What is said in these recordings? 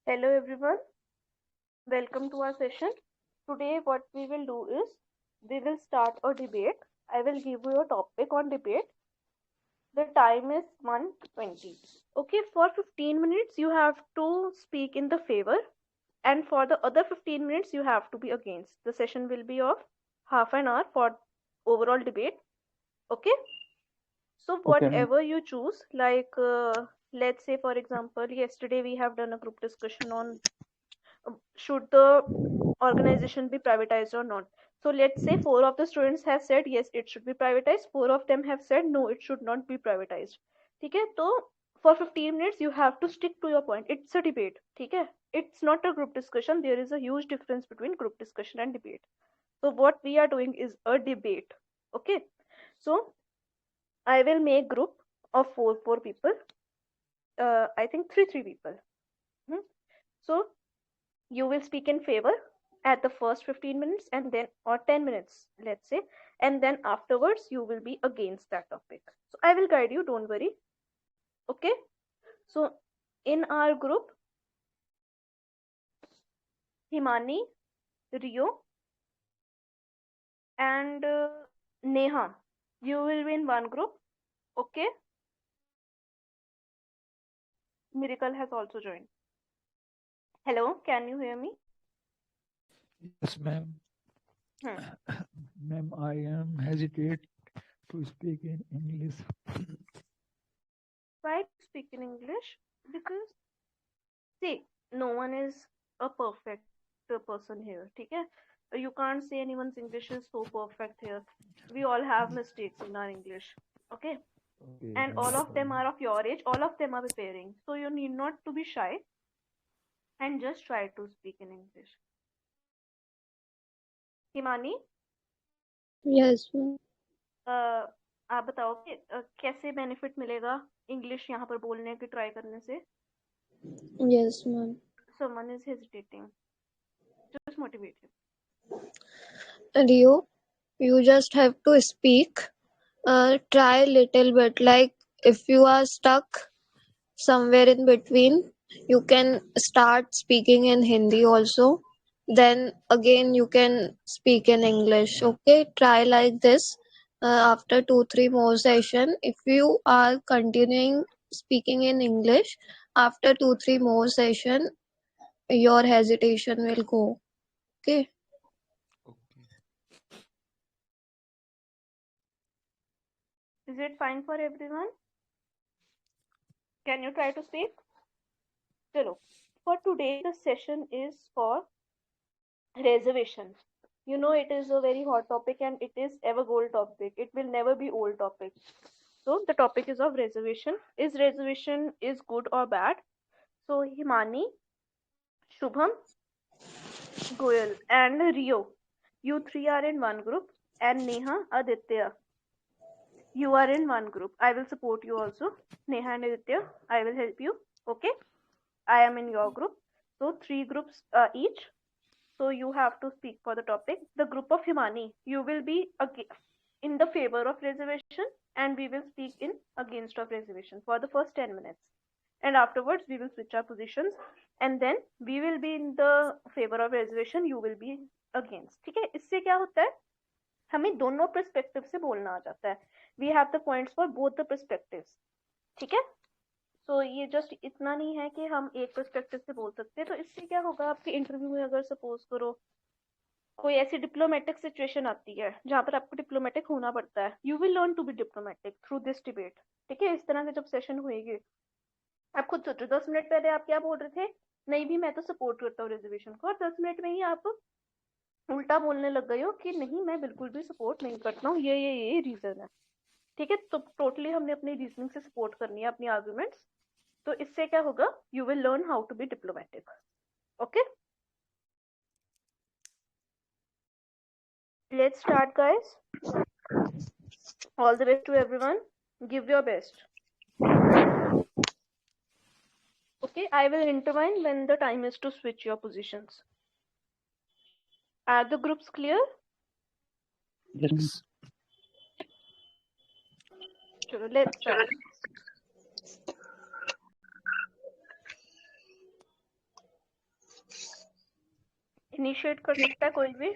Hello everyone, welcome to our session. Today what we will do is we will start a debate. I will give you a topic on debate. The time is 1:20. Okay, for 15 minutes you have to speak in the favor and for the other 15 minutes you have to be against. The session will be of half an hour for overall debate. Okay, so Okay. whatever you choose, like let's say for example, yesterday we have done a group discussion on should the organization be privatized or not. So let's say four of the students have said yes, it should be privatized. Four of them have said no, it should not be privatized. ठीक है? तो for 15 minutes you have to stick to your point. It's a debate. ठीक है? It's not a group discussion. There is a huge difference between group discussion and debate. So what we are doing is a debate. Okay? So I will make group of four people. I think three people. So you will speak in favor at the first 15 minutes and then or 10 minutes, let's say, and then afterwards you will be against that topic. So I will guide you, don't worry. Okay, so in our group, Himani, Rio, and Neha, you will be in one group. Okay, Miracle has also joined. Hello, can you hear me? Yes, ma'am. Ma'am, I am hesitate to speak in English. Try to speak in English because see, no one is a perfect person here. Okay, you can't say anyone's English is so perfect here. We all have mistakes in our English. Okay, and all of them are of your age. All of them are preparing, so you need not to be shy and just try to speak in English. Himani, Yes, ma'am. आप बताओ कि कैसे benefit मिलेगा English यहाँ पर बोलने की try करने से? Yes, ma'am. Someone is hesitating. Just motivate him. Rio, you just have to speak. Try a little bit. Like if you are stuck somewhere in between, you can start speaking in Hindi also. Then again, you can speak in English. Okay, try like this. After 2-3 more session, if you are continuing speaking in English, after 2-3 more session, your hesitation will go. Okay. Is it fine for everyone? Can you try to speak? Chalo. For today, the session is for reservations. You know, it is a very hot topic and it is ever gold topic. It will never be old topic. So the topic is of reservation. Is reservation is good or bad? So Himani, Shubham, Goyal, and Rio, you three are in one group, and Neha, Aditya, you are in one group. I will support you also. Neha and Aditya, I will help you. Okay, I am in your group. So three groups each. So you have to speak for the topic. The group of Himani, you will be in the favor of reservation, and we will speak in against of reservation for the first 10 minutes. And afterwards we will switch our positions, and then we will be in the favor of reservation, you will be against. ठीक है? इससे क्या होता है, हमें दोनों perspective से बोलना आ जाता है. We have the points for both the perspectives. ठीक है? तो ये जस्ट इतना नहीं है कि हम एक पर्सपेक्टिव से बोल सकते हैं. तो इससे क्या होगा, आपके इंटरव्यू में अगर सपोज करो कोई ऐसी डिप्लोमेटिक सिचुएशन आती है जहां पर आपको डिप्लोमेटिक होना पड़ता है, you will learn to be diplomatic through this debate. ठीक है? इस तरह के जब सेशन होएगी, आप खुद सोचो 10 मिनट पहले आप क्या बोल रहे थे, नहीं भी मैं तो सपोर्ट करता हूँ रिजर्वेशन को, और 10 मिनट में ही आप उल्टा बोलने लग गए हो कि नहीं मैं बिल्कुल भी सपोर्ट नहीं करता हूँ, ये रीजन है. ठीक है? तो टोटली हमने अपनी रीजनिंग से सपोर्ट करनी है अपनी आर्गुमेंट्स. तो इससे क्या होगा, you will learn how to be diplomatic. Okay, let's start guys. All the best to everyone, give your best. Okay, I will intervene when the time is to switch your positions. Are the groups clear? Yes. Sure, let's start. Initiate कर सकता है कोई भी?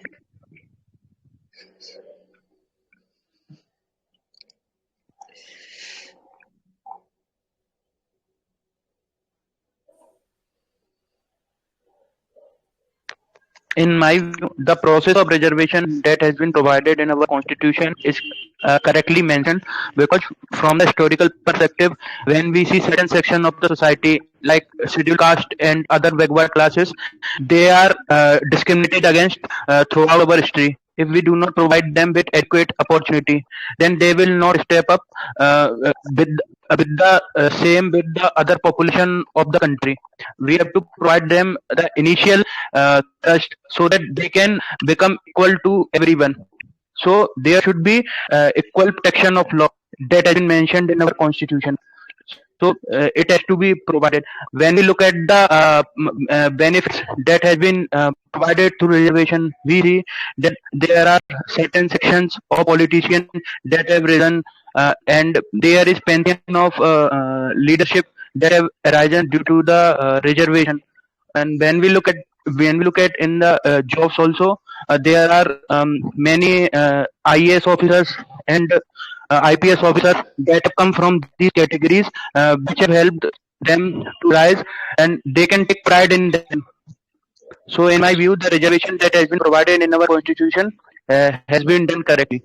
In my view, the process of reservation that has been provided in our constitution is correctly mentioned, because from the historical perspective, when we see certain section of the society like scheduled caste and other backward classes, they are discriminated against throughout our history. If we do not provide them with adequate opportunity, then they will not step up with the same with the other population of the country. We have to provide them the initial trust so that they can become equal to everyone. So there should be equal protection of law that has been mentioned in our constitution. So it has to be provided. When we look at the benefits that has been provided through reservation, we see that there are certain sections of politicians that have risen, and there is pantheon of leadership that have arisen due to the reservation. And when we look at in the jobs also, there are many IAS officers and IPS officers that have come from these categories, which have helped them to rise, and they can take pride in them. So in my view, the reservation that has been provided in our constitution has been done correctly.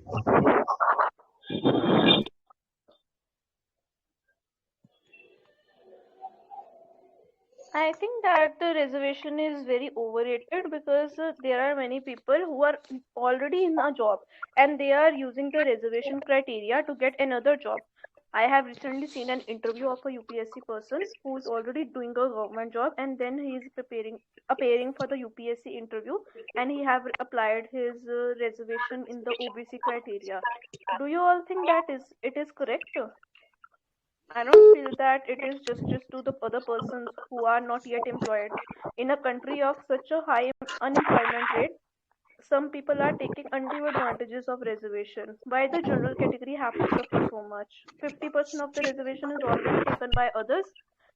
I think that the reservation is very overrated because there are many people who are already in a job and they are using the reservation criteria to get another job. I have recently seen an interview of a UPSC person who is already doing a government job and then he is appearing for the UPSC interview and he have applied his reservation in the OBC criteria. Do you all think that it is correct? I don't feel that it is justice to the other persons who are not yet employed. In a country of such a high unemployment rate, some people are taking undue advantages of reservation. Why the general category have to suffer so much? 50% of the reservation is already taken by others,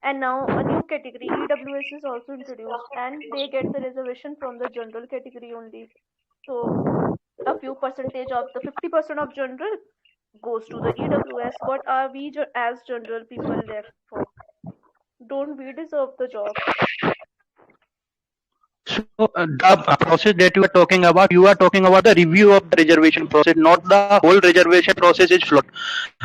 and now a new category EWS is also introduced, and they get the reservation from the general category only. So a few percentage of the 50% of general goes to the EWS. What are we as general people left for? Don't we deserve the job? So the process that you are talking about the review of the reservation process, not the whole reservation process is flawed.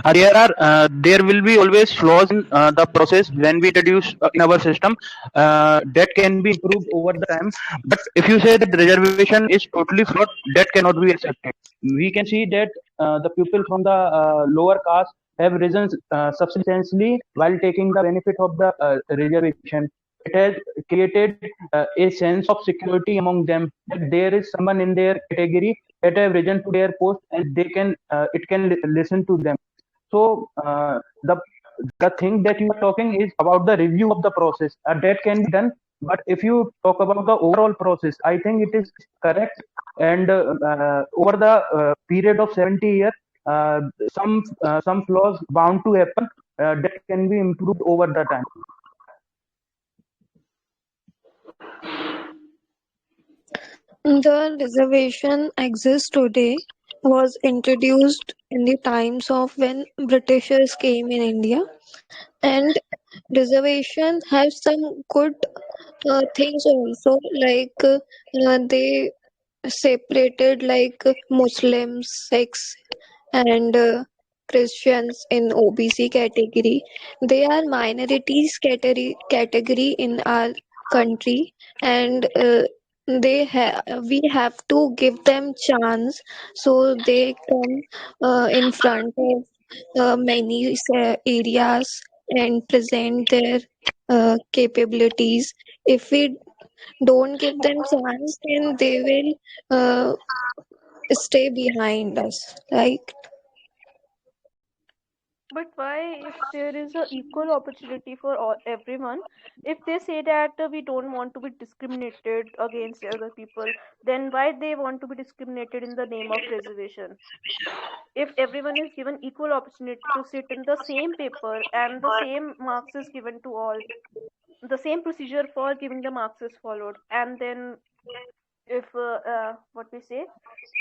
There will be always flaws in the process when we introduce in our system, that can be improved over the time. But if you say that the reservation is totally flawed, that cannot be accepted. We can see that the people from the lower caste have risen substantially while taking the benefit of the reservation. It has created a sense of security among them that there is someone in their category that have risen to their post and they can it can listen to them. So the thing that you are talking is about the review of the process, that can be done. But if you talk about the overall process, I think it is correct. And over the period of 70 years, uh, some flaws bound to happen, that can be improved over the time. The reservation exists today was introduced in the times of when Britishers came in India, and reservation have some good things also, like they separated like Muslims, Sikhs, and Christians in OBC category. They are minorities category in our country, and we have to give them chance so they come in front of many areas and present their capabilities. If we don't give them chance, then they will stay behind us. Like, But why, if there is a equal opportunity for everyone, if they say that we don't want to be discriminated against other people, then why they want to be discriminated in the name of reservation? If everyone is given equal opportunity to sit in the same paper and the same marks is given to all, the same procedure for giving the marks is followed, and then if what we say,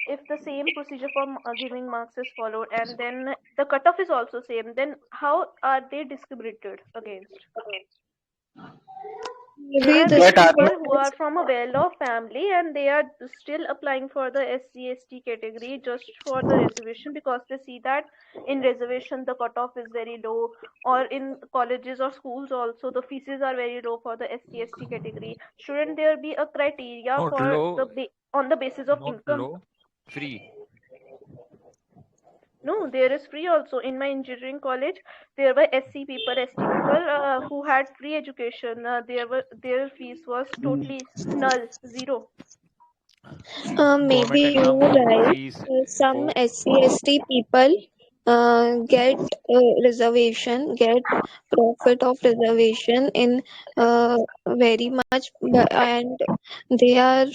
if the same procedure for giving marks is followed, and then the cutoff is also same, then how are they discriminated against? There Maybe are this many That is are people who are because from a well-off family and they are still applying for the SC/ST category just for the reservation because they see that in reservation the cutoff is very low, or in colleges or schools also the fees are very low for the SC/ST category. Shouldn't there be a criteria Not for low, the on the basis of not income? low, free. No, there is free also. In my engineering college, there were SC people, ST people who had free education. Their fees was totally null, zero. maybe Government you exam right. fees Some for SC/ST people get reservation, get profit of reservation in very much, and they are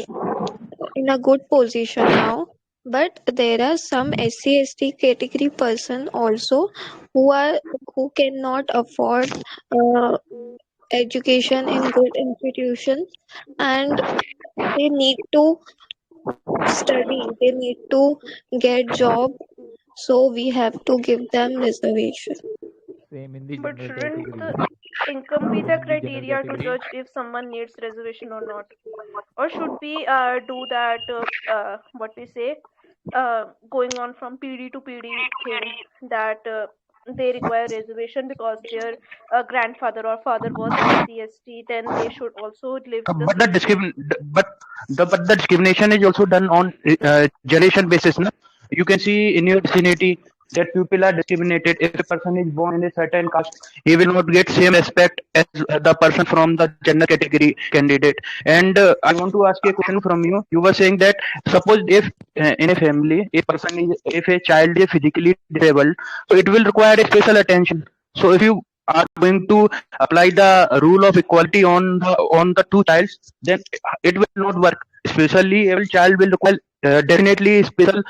in a good position now. But there are some SC/ST category person also who are who cannot afford education in good institutions, and they need to study, they need to get job, so we have to give them reservation. Same in the But general shouldn't category. the income be the Same in the general criteria to category. judge if someone needs reservation or not? Or should we do that, what we say, going on from PD to PD thing, that they require reservation because their grandfather or father was SC/ST, then they should also live the but the same thing. but the discrimination is also done on generation basis, na? You can see in your vicinity that people are discriminated. If a person is born in a certain caste, he will not get same respect as the person from the general category candidate. And I want to ask you a question from you. You were saying that suppose if in a family, if a child is physically disabled, so it will require a special attention. So if you are going to apply the rule of equality on the two childs, then it will not work. Especially every child will require definitely special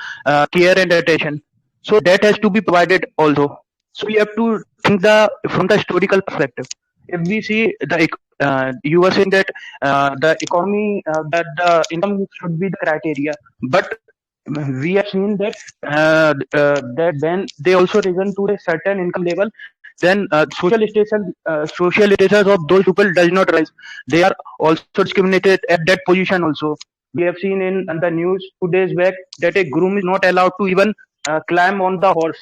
care and attention. So that has to be provided also. So we have to think the from the historical perspective. If we see you were saying that the economy, that the income should be the criteria, but we have seen that that when they also risen to a certain income level, then social status of those people does not rise. They are also discriminated at that position also. We have seen in the news 2 days back that a groom is not allowed to even climb on the horse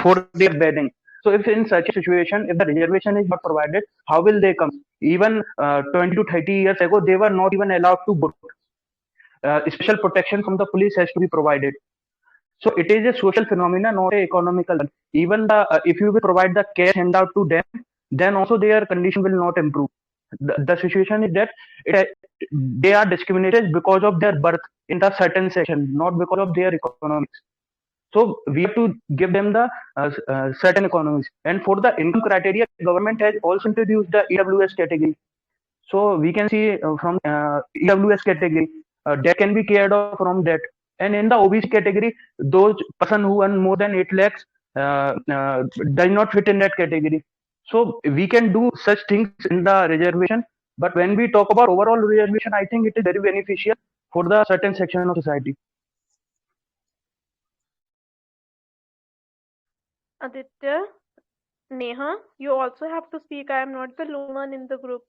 for their wedding. So if in such a situation, if the reservation is not provided, how will they come? Even 20 to 30 years ago, they were not even allowed to vote. Special protection from the police has to be provided. So it is a social phenomena, not a economical one. Even if you will provide the cash handout to them, then also their condition will not improve. The situation is that it, they are discriminated because of their birth in the certain section, not because of their economics. So we have to give them the certain economics. And for the income criteria, government has also introduced the EWS category. So we can see from EWS category that can be cared of from that. And in the OBC category, those person who earn more than 8 lakhs does not fit in that category. So we can do such things in the reservation. But when we talk about overall reservation, I think it is very beneficial for the certain section of society. Aditya, Neha, you also have to speak. I am not the lone one in the group.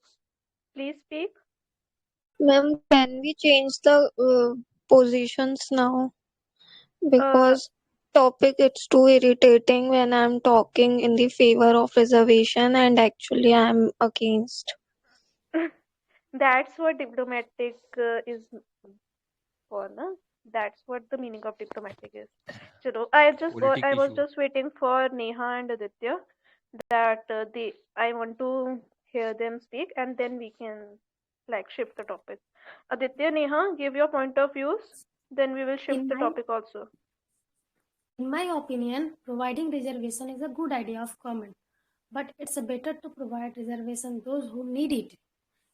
Please speak. Ma'am, can we change the positions now? Uh, Because topic it's too irritating when I'm talking in the favor of reservation and actually I'm against. that's what diplomatic is for, na? That's what the meaning of diplomatic is. Chalo, politic I was issue. just waiting for Neha and Aditya that I want to hear them speak and then we can like shift the topic. Aditya, Neha, give your point of views, then we will shift In the my topic also. in my opinion, providing reservation is a good idea of government, but it's a better to provide reservation those who need it.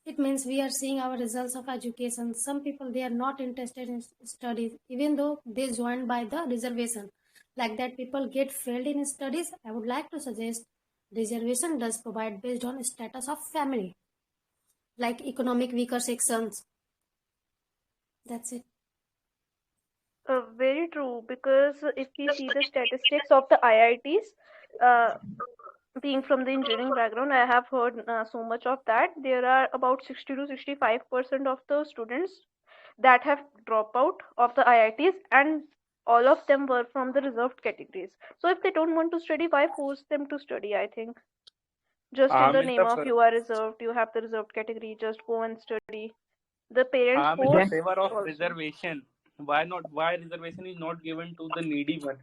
It means we are seeing our results of education. Some people they are not interested in studies, even though they joined by the reservation. Like that, people get failed in studies. I would like to suggest reservation does provide based on status of family, like economic weaker sections That's it. Very true, because if we see the statistics of the IITs, uh, being from the engineering background, I have heard so much of that. There are about 60 to 65% of the students that have dropped out of the IITs, and all of them were from the reserved categories. So if they don't want to study, why force them to study? I think just in the I'm in name the of you are reserved, you have the reserved category, just go and study. The parents I'm in the force favor of also. reservation. Why not? Why reservation is not given to the needy one?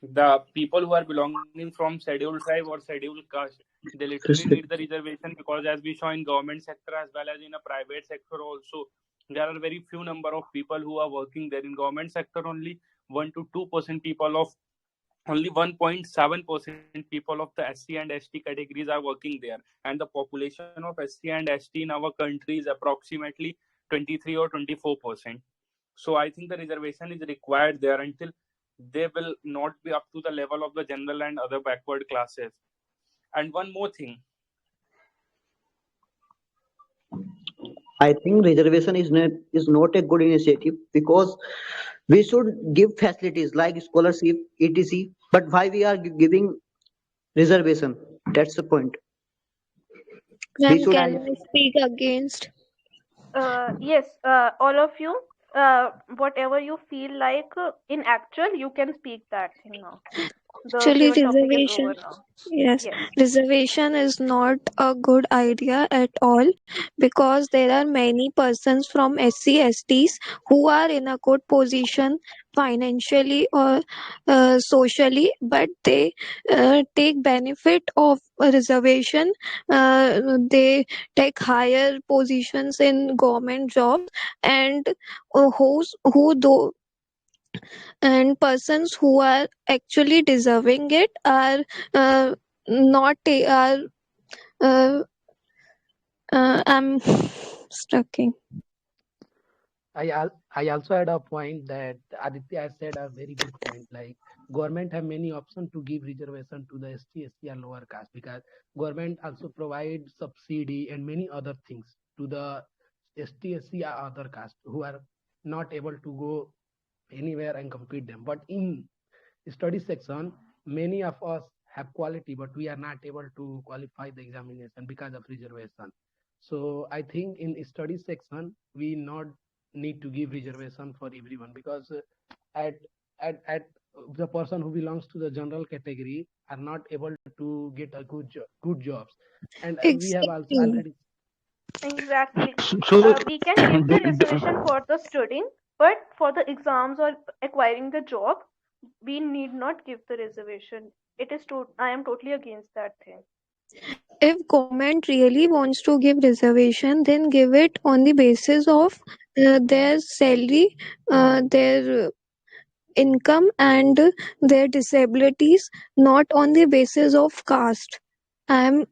The people who are belonging from scheduled tribe or scheduled caste, they literally need the reservation, because as we saw in government sector as well as in a private sector also, there are very few number of people who are working there. In government sector, only 1 to 2% people of only 1.7% people of the SC and ST categories are working there, and the population of SC and ST in our country is approximately 23 or 24%. So I think the reservation is required there until they will not be up to the level of the general and other backward classes. And one more thing, I think reservation is not a good initiative because we should give facilities like scholarship, etc. But why we are giving reservation? That's the point. We Ma'am, should can have. I speak against? Yes, all of you, whatever you feel like in actual, you can speak that thing now. The Actually, given topic is reservation. over now. Yes, Yes. reservation is not a good idea at all because there are many persons from SC STs who are in a good position financially or socially, but they take benefit of a reservation. They take higher positions in government jobs, and who do and persons who are actually deserving it are not are uh, I'm stucking. I also had a point that Aditya has said a very good point. Like government have many options to give reservation to the ST, SC, or lower caste because government also provide subsidy and many other things to the ST, SC, or other caste who are not able to go anywhere and compete them. But in study section, many of us have quality, but we are not able to qualify the examination because of reservation. So I think in study section we not need to give reservation for everyone because at at the person who belongs to the general category are not able to get a good jobs, and we have also Exactly. already. Exactly. So, We can give the reservation for the studying, but for the exams or acquiring the job, we need not give the reservation. It is I am totally against that thing. If government really wants to give reservation, then give it on the basis of their salary, their income, and their disabilities, not on the basis of caste. I'm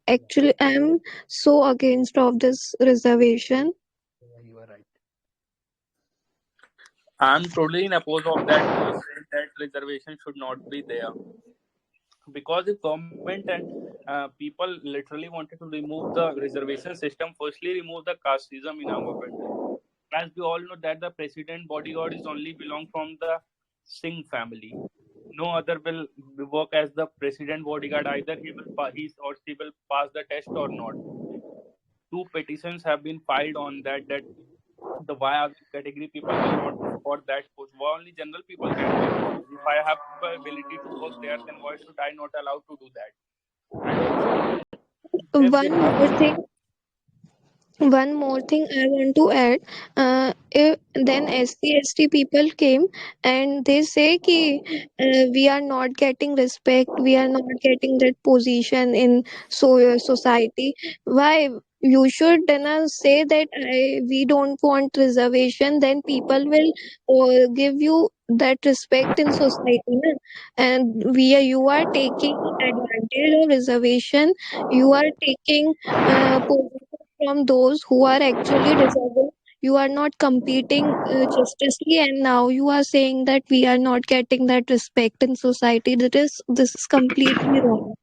so against of this reservation. Yeah, you are right. I'm totally in oppose of that who said that reservation should not be there. Because if government and people literally wanted to remove the reservation system, firstly remove the casteism in our country. As we all know that the president bodyguard is only belong from the Singh family. No other will work as the president bodyguard. Either he or she will pass the test or not. Two petitions have been filed on that the why other category people will not got that post. Why only general people can get the post? If I have the ability to work there, then why should I not allow to do that? And also, if they One have more thing One more thing I want to add. Then SC/ST people came and they say कि we are not getting respect, we are not getting that position in society. Why? You should then say that we don't want reservation. Then people will give you that respect in society. Na? And you are taking advantage of reservation. You are taking position from those who are actually deserving. You are not competing justly, and now you are saying that we are not getting that respect in society. This is completely wrong.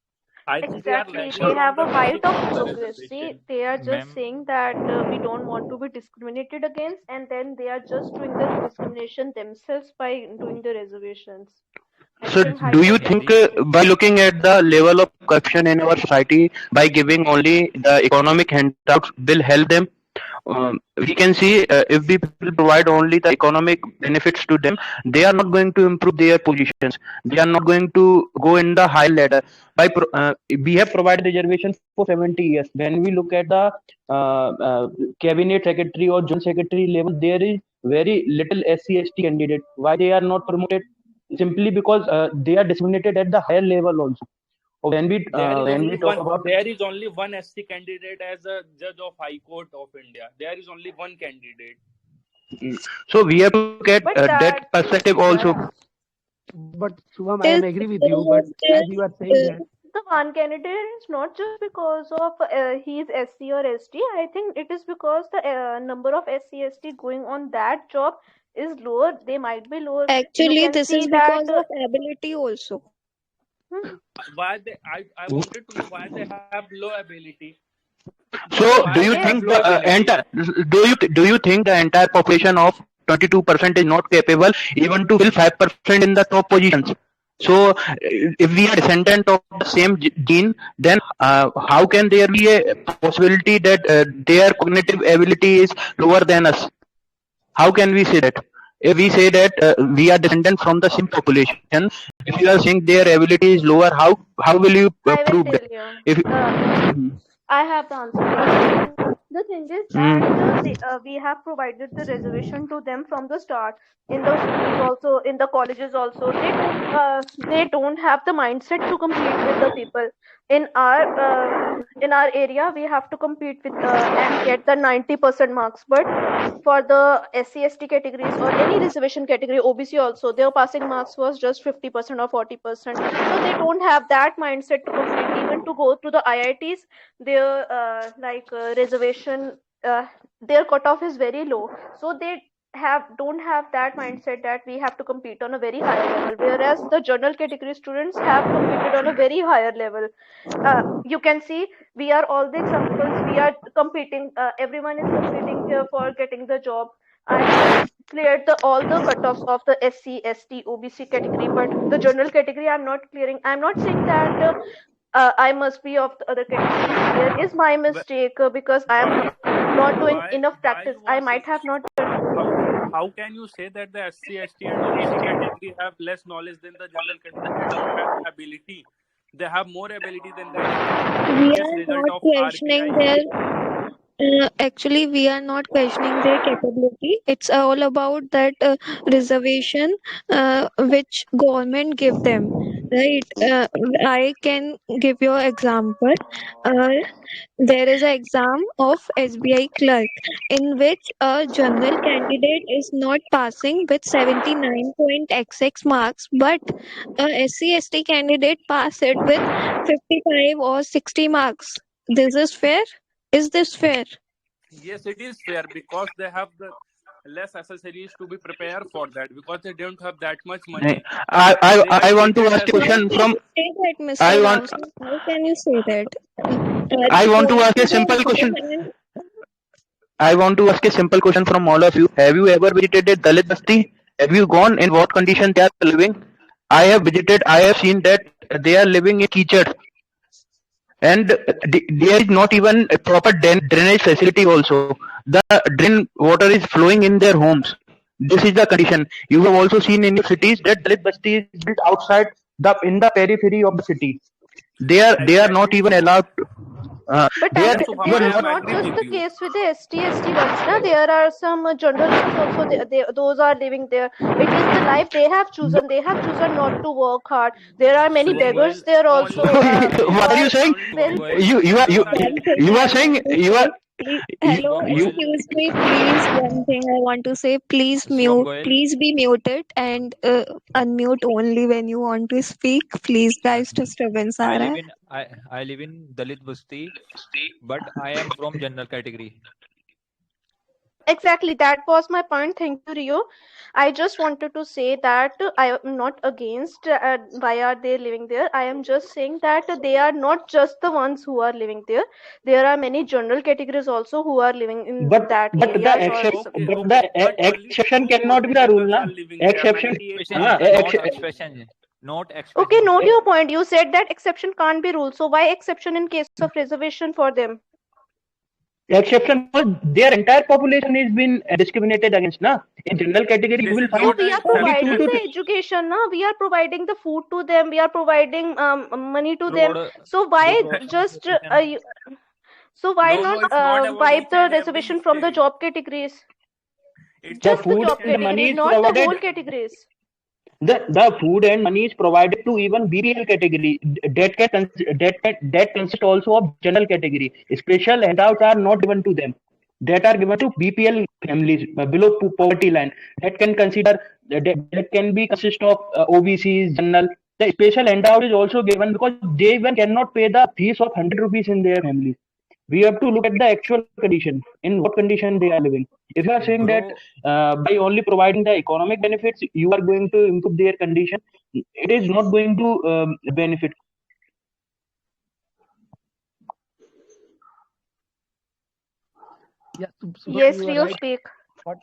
I think they are Exactly, lagging they from have the a height basics of of the progress. See, reservation. they are just Ma'am, saying that we don't want to be discriminated against, and then they are just doing the discrimination themselves by doing the reservations. I So, think do height you of think the progress is. by looking at the level of corruption in our society, by giving only the economic handouts will help them? We can see if we people provide only the economic benefits to them, they are not going to improve their positions. They are not going to go in the high ladder. We have provided reservations for 70 years. When we look at the cabinet secretary or joint secretary level, there is very little SC/ST candidate. Why they are not promoted? Simply because they are discriminated at the higher level also. When we talk about. There is only one SC candidate as a judge of High Court of India. There is only one candidate. So we have to look at But that that perspective also. But but Shubham, I Still, am agree with there you. But was as you are saying that, the one candidate is not just because of he's SC or ST. I think it is because the number of SC ST going on that job is lower. They might be lower. You actually can this see is that. because of ability also. Hmm, Why they? I wanted to know why they have low ability. So, because Why do they you have yes, think low the ability? entire do you think the entire population of 22% is not capable even to fill 5% in the top positions? So, if we are descendant of the same gene, then how can there be a possibility that their cognitive ability is lower than us? How can we say that? If we say that we are descendant from the same population, if you are saying their ability is lower, how will you I will prove that? tell you. If I have the answer for that. The thing is that mm, we have provided the reservation to them from the start. In the schools also, in the colleges also, they don't have the mindset to compete with the people. In our area, we have to compete with and get the 90% marks. But for the SC ST categories or any reservation category, OBC also, their passing marks was just 50% or 40%. So they don't have that mindset to compete. Even to go to the IITs, their reservation, their cutoff is very low. So they don't have that mindset that we have to compete on a very higher level. Whereas the general category students have competed on a very higher level. You can see we are all the examples. We are competing. Everyone is competing here for getting the job. I have cleared all the cutoffs of the SC, ST, OBC category, but the general category I'm not clearing. I'm not saying that I must be of the other categories. There is my mistake because I am Why not doing enough why practice. you I are might saying? have not done. How can you say that the SC, ST, and OBC category have less knowledge than the general category? They don't have ability. They have more ability than the We HGS are result not of questioning RBI. their actually, we are not questioning their capability. It's all about that reservation which government give them, right? I can give you an example. Uh, there is an exam of SBI clerk in which a general candidate is not passing with 79.xx marks, but a SC/ST candidate pass it with 55 or 60 marks. This is fair? Is this fair? Yes, it is fair because they have the less accessories to be prepared for that because they don't have that much money. They are I want to treated ask a as How question can from you say that, I Mr. want Ramsey? How can you say that? I want to Going ask a to the simple exam question. and I want to ask a simple question from all of you. Have you ever visited a Dalit Basti? Have you gone in what condition they are living? I have visited. I have seen that they are living in kitchens, and there is not even a proper drainage facility. Also, the drain water is flowing in their homes. This is the condition. You have also seen in your cities that Dalit Basti is built outside the in the periphery of the city. They are not exactly even Shubham. allowed. But They are Yes, Shubham, this I is am not agree just with the you. case with the ST ones. Now there are some general ones also. Those are living there. It is the life they have chosen. They have chosen not to work hard. There are many Yes, Shubham beggars Goyal, there also only who What are you are saying? only well. Shubham Goyal, beggars are one living thing there. You are I saying want to you are say, hello, Shubham Goyal, excuse me, please. One thing I want to say, please Shubham mute, Goyal. please be muted and unmute only when you want to speak. Please, guys, disturbance aa I raha live hai. in I live in Dalit Basti, but I am from general category. Exactly, that was my point. Thank you, Rio. I just wanted to say that I am not against why are they living there. I am just saying that they are not just the ones who are living there. There are many general categories also who are living in But that but the areas or exception, Okay, but the okay, but only exception cannot be the 2% rule, girls na? are living there. Exception, Expression, 98% not girls are living. expression, not okay, expression. note your point. You said that exception can't be rule. So why exception in case of reservation for them? exception because their entire population is been discriminated against, na? In general category, you This will is No, find not we an are only two providing exception. to the three. education, no? We are providing the food to them. We are providing money to them. Road, So the why road just transportation. so why No, not no, it's not about wipe each the and every reservation from the state. job categories? It's The Just about the food each job and and the money categories, is every not the state. provided. whole categories. The food and money is provided to even BPL category. That consist also of general category. Special handouts are not given to them. That are given to BPL families below poverty line. That can consider that can be consist of OBCs, general. The special handout is also given because they even cannot pay the fees of 100 rupees in their families. We have to look at the actual condition, in what condition they are living. If you are saying that Bro, by only providing the economic benefits you are going to improve their condition, it is not going to benefit. Yeah, Subham, Yes, you are Rio, right. speak. But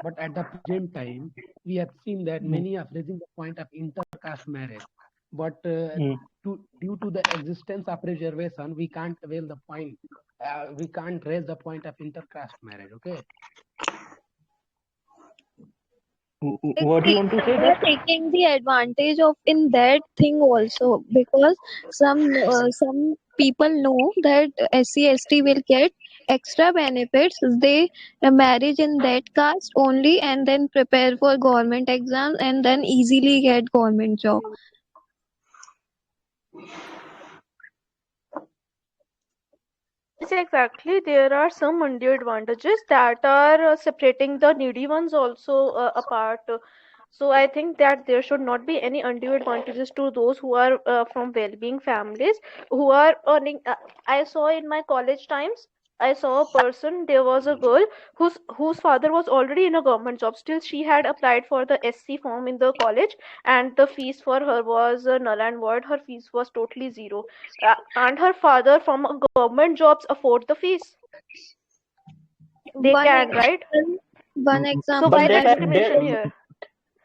but at the present time, we have seen that Mm, many are raising the point of intercaste marriage. But mm. due to the existence of reservation, we can't avail the point. We can't raise the point of intercaste marriage. Okay. Like What do you want to say they are that? taking the advantage of in that thing also, because some people know that SC/ST will get extra benefits. They marriage in that caste only and then prepare for government exams and then easily get government job. Yes, exactly. There are some undue advantages that are separating the needy ones also apart. So I think that there should not be any undue advantages to those who are from well-being families who are earning. I saw in my college times, I saw a person. There was a girl whose father was already in a government job. Still, she had applied for the SC form in the college, and the fees for her was null and void. Her fees was totally zero. Can't her father from a government jobs afford the fees? They One can, right? example, one So example why But I want to discrimination that, give. here?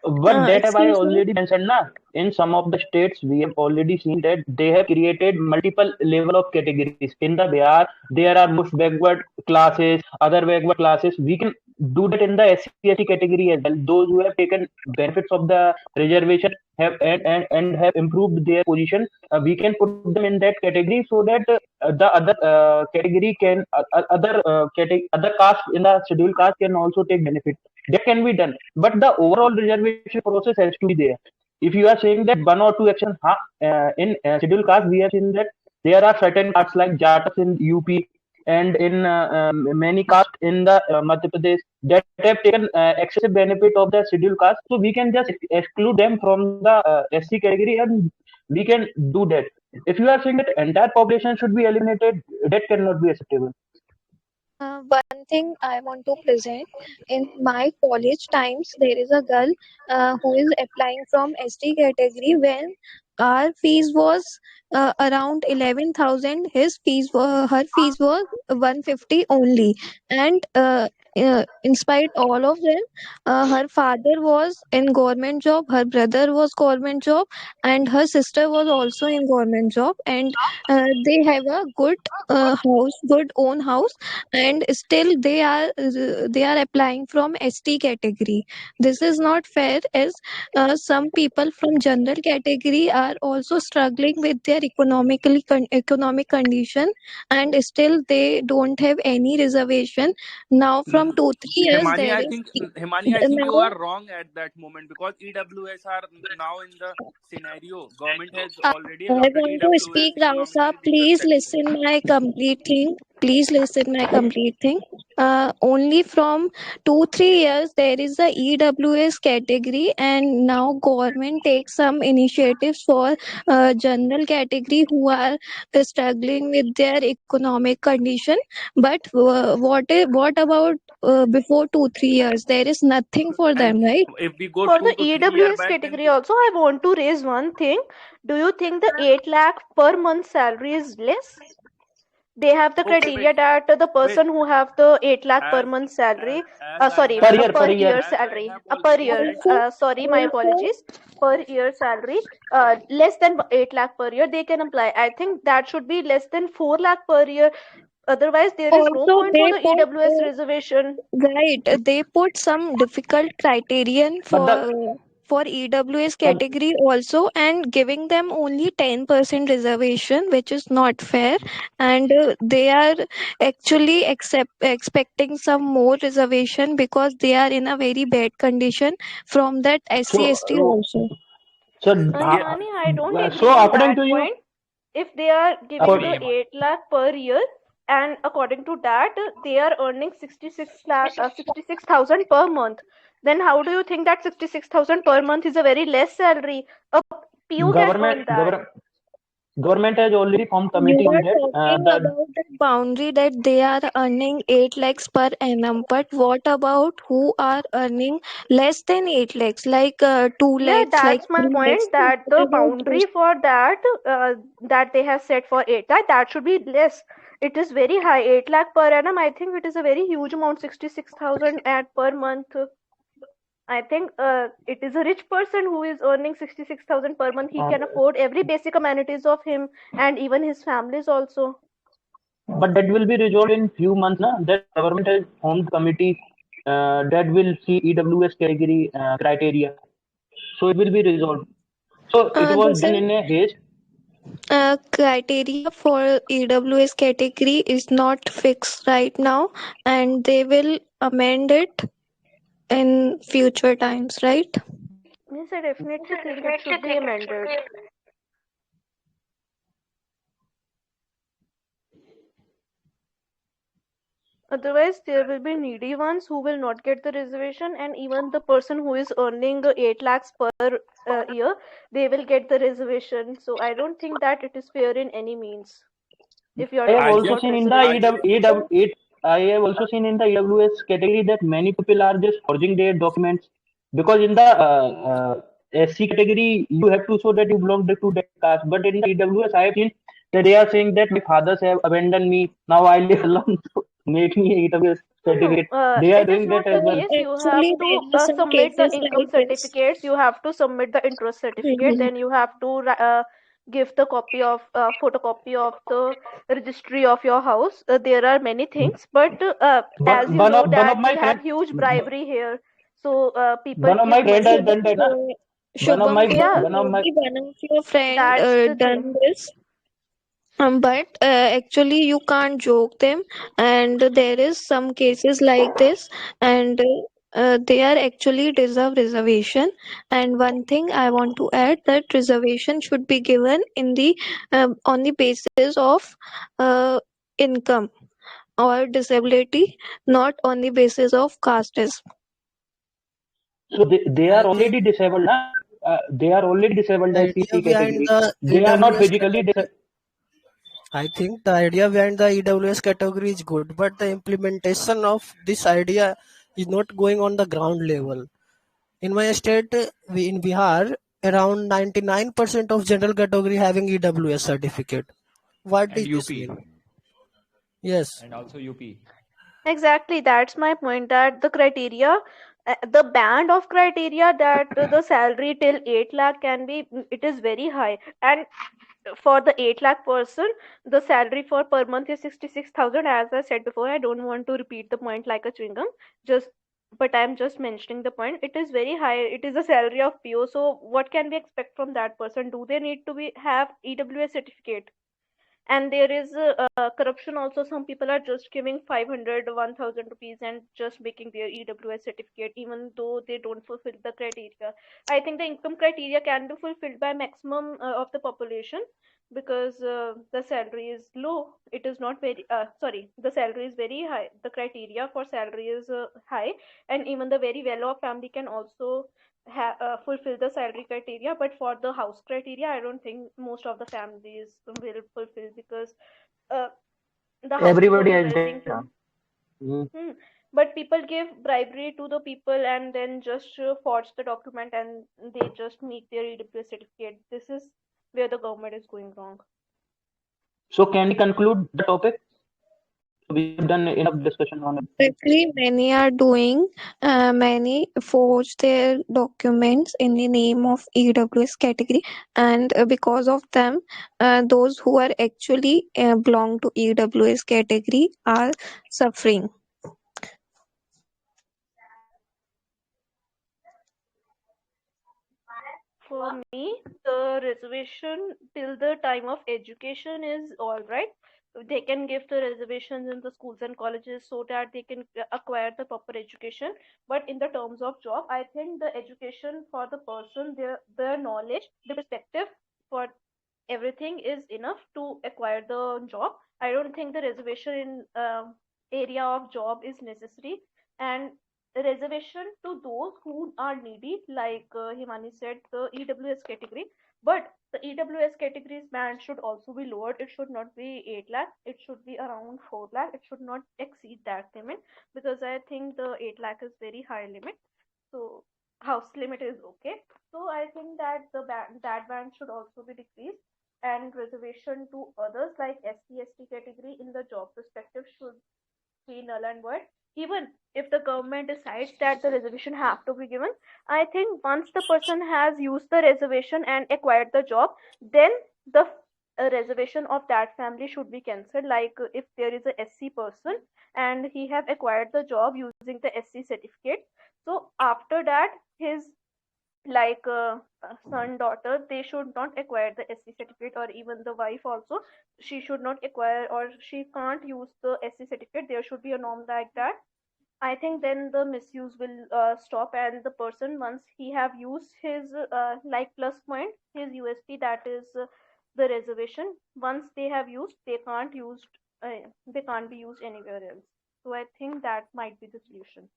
but that have I Excuse me. already mentioned, na? In some of the states, we have already seen that they have created multiple level of categories. In the Bihar, there are most backward classes, other backward classes. We can do that in the SC/ST category as well. Those who have taken benefits of the reservation have and have improved their position. We can put them in that category so that the other category can other caste in the scheduled caste can also take benefit. That can be done, but the overall reservation process has to be there. If you are saying that one or two action in scheduled caste, we have seen that there are certain castes like Jatas in UP and in many castes in the Madhya Pradesh that have taken excessive benefit of the scheduled caste. So we can just exclude them from the SC category and we can do that. If you are saying that entire population should be eliminated, that cannot be acceptable. One thing I want to present, in my college times, there is a girl who is applying from ST category when our fees was around 11,000. Her fees was 150 only. And in spite all of them, her father was in government job, her brother was government job, and her sister was also in government job. And they have a good good own house, and still they are applying from ST category. This is not fair, as some people from general category are also struggling with their economic condition, and still they don't have any reservation. Now from 2 3 years Himani, there I is think Himani, I think you now are wrong at that moment because EWS are now in the scenario. Government has I, already I adopted want to EWS speak, economically Rausa. weaker Please section. listen my complete thing. please listen my complete thing. Only from 2-3 years there is a EWS category, and now government takes some initiatives for general category who are struggling with their economic condition. But what about before 2-3 years? There is nothing for And them, right? if we go For the 2 to 3 year EWS back, then category also, I want to raise one thing. Do you think the 8 lakh per month salary is less? They have the okay, criteria that the wait. person who have the 8 lakh per As month as salary, as I sorry, have per year as I salary, have per already year, said. Also, sorry, my also apologies, per year salary, less than 8 lakh per year, they can apply. I think that should be less than 4 lakh per year. Otherwise, there is no also point for they the put EWS reservation. right. They put some difficult criterion But for EWS but category also, and giving them only 10% reservation, which is not fair. And they are actually expecting some more reservation because they are in a very bad condition from that so SC/ST also. so Yeah, Anjani, I don't agree so on according that to you, point. If they are giving the according, 8 lakh per year, and according to that, they are earning 66,000 per month, then how do you think that 66,000 per month is a very less salary? A PU can government earn that. government government has already formed You committee on are that. talking The about the boundary that they are earning 8 lakhs per annum, but what about who are earning less than 8 lakhs, like 2 Yeah, lakhs, like that's my 3 lakhs? point. So That what the about boundary those? for that, that they have set for 8 lakh, that should be less. It is very high. 8 lakh per annum. I think it is a very huge amount. 66,000 at per month. I think it is a rich person who is earning 66,000 per month. He uh, can afford every basic amenities of him and even his families also. but that will be resolved in few months. Na? That government has formed committee that will see EWS category criteria. So it will be resolved. So it was This done is in a haste. criteria for EWS category is not fixed right now, and they will amend it in future times, right? Yes, I definitely think it should be amended. Otherwise, there will be needy ones who will not get the reservation, and even the person who is earning 8 lakhs per year, they will get the reservation. So I don't think that it is fair in any means if you are I have I talking also just about seen in the I reservations. I have also seen in the EWS category that many people are just forging their documents because in the SC category you have to show that you belong to that caste, but in the EWS I have seen that they are saying that my fathers have abandoned me, now I live alone, so make me a EWS No, no, certificate. They are it is doing not that the as well. case. You have Actually, to there are some submit the cases income like this. certificates. You have to submit the interest certificate. Then you have to give the copy of photocopy of the registry of your house. There are many things, but as you know One of that my we have friend huge bribery here, so people one of give my friend has money. done that. Na? One of my Shubham, Yeah, one of my maybe one of your friend that's the thing. done this. But actually, you can't joke them, and there is some cases like this, and they are actually deserve reservation. And one thing I want to add that reservation should be given in the on the basis of uh, income or disability, not on the basis of caste. so they are I think already disabled. Na? They are already disabled the as idea CC behind category. the They are not EWS physically category, disabled. I think the idea behind the EWS category is good, but the implementation of this idea is not going on the ground level. In my state, we in Bihar, around 99% of general category having EWS certificate. What and does this mean? UP Yes, and also UP. Exactly, that's my point. That the criteria, the band of criteria that the salary till 8 lakh can be, it is very high. And for the 8 lakh person, the salary for per month is 66,000. As I said before, I don't want to repeat the point like a chewing gum. Just, but I'm just mentioning the point. It is very high. It is a salary of PO. So what can we expect from that person? Do they need to be have EWS certificate? And there is corruption also. Some people are just giving 500, 1000 rupees and just making their EWS certificate even though they don't fulfill the criteria. I think the income criteria can be fulfilled by maximum of the population, because the salary is low. It is not very sorry, the salary is very high. The criteria for salary is high, and even the very well off family can also fulfill the salary criteria. But for the house criteria, I don't think most of the families will fulfill, because uh, the house is Everybody also has very that. include. Mm. But people give bribery to the people and then just forge the document, and they just make their EWS certificate. This is where the government is going wrong. So can we conclude the topic? We have done enough discussion on it. Exactly, many are doing, many forge their documents in the name of EWS category, and because of them, those who are actually belong to EWS category are suffering. For me, the reservation till the time of education is all right. They can give the reservations in the schools and colleges so that they can acquire the proper education. But in the terms of job, I think the education for the person, their knowledge, the perspective for everything is enough to acquire the job. I don't think the reservation in area of job is necessary. And reservation to those who are needy, like Himani said, the EWS category. But the EWS category's band should also be lowered. It should not be 8 lakh. It should be around 4 lakh. It should not exceed that limit, because I think the 8 lakh is very high limit. So house limit is okay. So I think that that band should also be decreased, and reservation to others like SC ST category in the job perspective should be null and void. Even if the government decides that the reservation have to be given, I think once the person has used the reservation and acquired the job, then the reservation of that family should be cancelled. Like if there is a SC person and he have acquired the job using the SC certificate, so after that his like son daughter, they should not acquire the SC certificate, or even the wife also, she should not acquire, or she can't use the SC certificate. There should be a norm like that. I think then the misuse will stop, and the person, once he have used his like plus point, his USP, that is the reservation, once they have used, they can't be used anywhere else. So I think that might be the solution.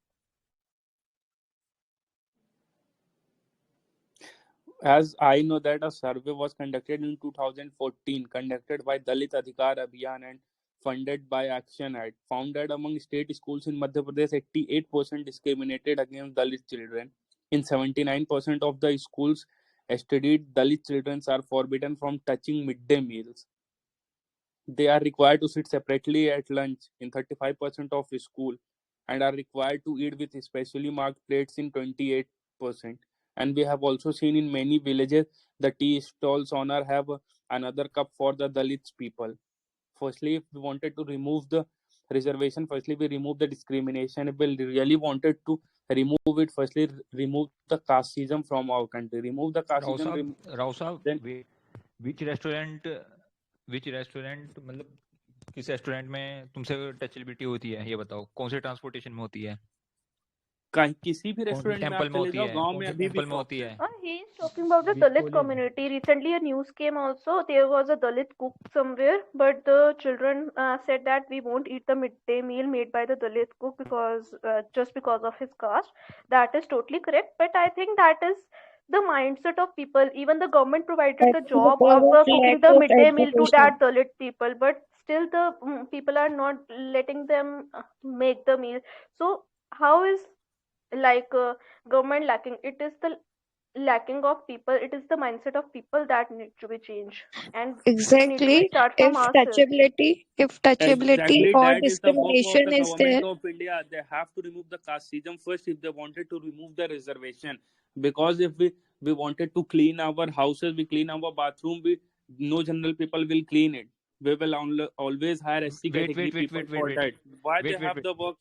As I know that a survey was conducted in 2014, conducted by Dalit Adhikar Abhiyan and funded by Action Aid, found that among state schools in Madhya Pradesh, 88% discriminated against Dalit children. In 79% of the schools studied, Dalit children are forbidden from touching midday meals. They are required to sit separately at lunch in 35% of school, and are required to eat with specially marked plates in 28%. And we have also seen in many villages the tea stalls owner have another cup for the Dalits people. Firstly, if we wanted to remove the reservation, firstly we remove the discrimination. If we really wanted to remove it, firstly remove the casteism from our country. Remove the casteism. Rao साहब Then विच restaurant मतलब किस restaurant में तुमसे touchability होती है, ये बताओ। कौन से ट्रांसपोर्टेशन में होती है? किसी भी कौन से रेस्टोरेंट में टेम्पल आप में चले होती जाओ, है? गांव कौन में से अभी भी टेम्पल में शॉप्स होती हैं। है? He is talking about the which Dalit college में? community. Recently, a news came also. There was a Dalit cook somewhere, but the children said that we won't eat the midday meal made by the Dalit cook, because just because of his caste. That is totally correct. But I think that is the mindset of people. Even the government provided That's the job because of of lack cooking the of midday meal to education. that Dalit people, but still the people are not letting them make the meal. So how is like government lacking? It is the lacking of people. It is the mindset of people that need to be changed, and it need to be Exactly. start from If ourselves. touchability Exactly, or that is the work of discrimination the is there, government of India. They have to remove the casteism first if they wanted to remove the reservation. Because if we wanted to clean our houses, we clean our bathroom, we no general people will clean it. We will always hire SC wait category wait wait people wait wait for wait that. Why they wait wait have wait the work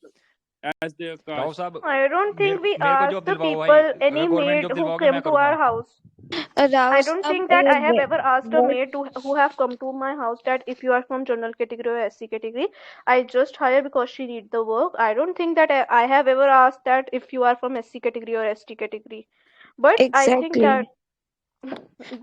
as their राव caste? साहब, I don't think we मेरे को ask job the दिलवाओ भाई। people, अगर any government maid job who दिलवाओगे come मैं to our करूंगा। house. I Rav, don't sab, think that I have ever asked a what maid who have come to my house that if you are from general category or SC category, I just hire because she need the work. I don't think that I have ever asked that if you are from SC category or ST category. But I think that exactly?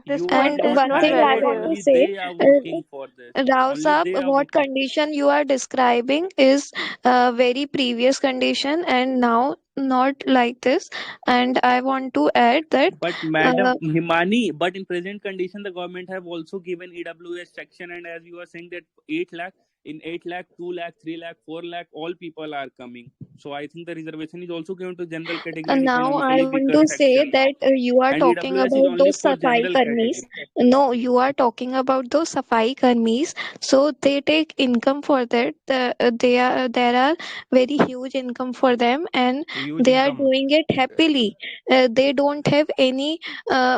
this You are point And is not one not thing I valid hiring, want here. to only say, they are working for this. Rao Only Saab, they are what working. condition you are describing is a very previous condition and now not like this. And I want to add that But uh, Madam Himani, but in present condition, the government have also given EWS section, and as you are saying that 8 lakh, in 8 lakh, 2 lakh, 3 lakh, 4 lakh, all people are coming. So I think the reservation is also given to general category and now I economically want weaker to say section. that you are And talking EWS is about only those for safai general karmis. category. No, you are talking about those safai karmis. So they take income for that. There are very huge income for them, and Huge they are income. doing it happily. They don't have any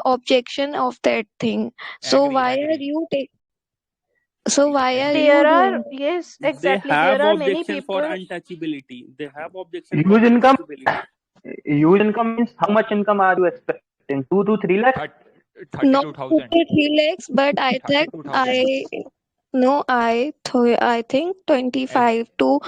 objection of that thing. So Agree, why are agree, you take? So why are agree. you There are, doing? yes, They exactly. There have are many objection for people. untouchability. They have objection for Huge income. untouchability. Huge income means how much income are you expecting? 2 to 3 lakhs? Thirty Not two thousand. 53 lakhs, but I think 32,000. I think As 25 to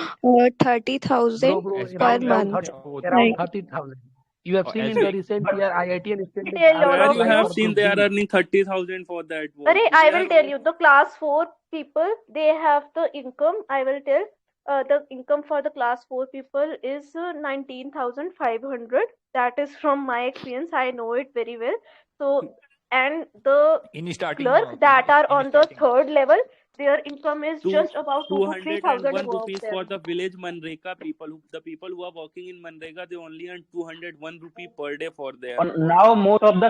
30,000 Bro, SB per around month. 30, 30 होता है. around Like 30,000. You have seen in the SB recent But year, IIT and I Stanley tell also all Where of you applied have you. for seen Group they are D. earning 30,000 for that work? Arey, I They will are tell you, the class 4 people, they have the income. I will tell the income for the class 4 people is 19,500. That is from my experience. I know it very well. So, and the in starting clerk that are in on the starting. third level, their income is two just about 2 to 3,000 201 above rupees them. for the village Manreka people. The people who are working in Manreka, they only earn 201 rupee per day for their work. now most of the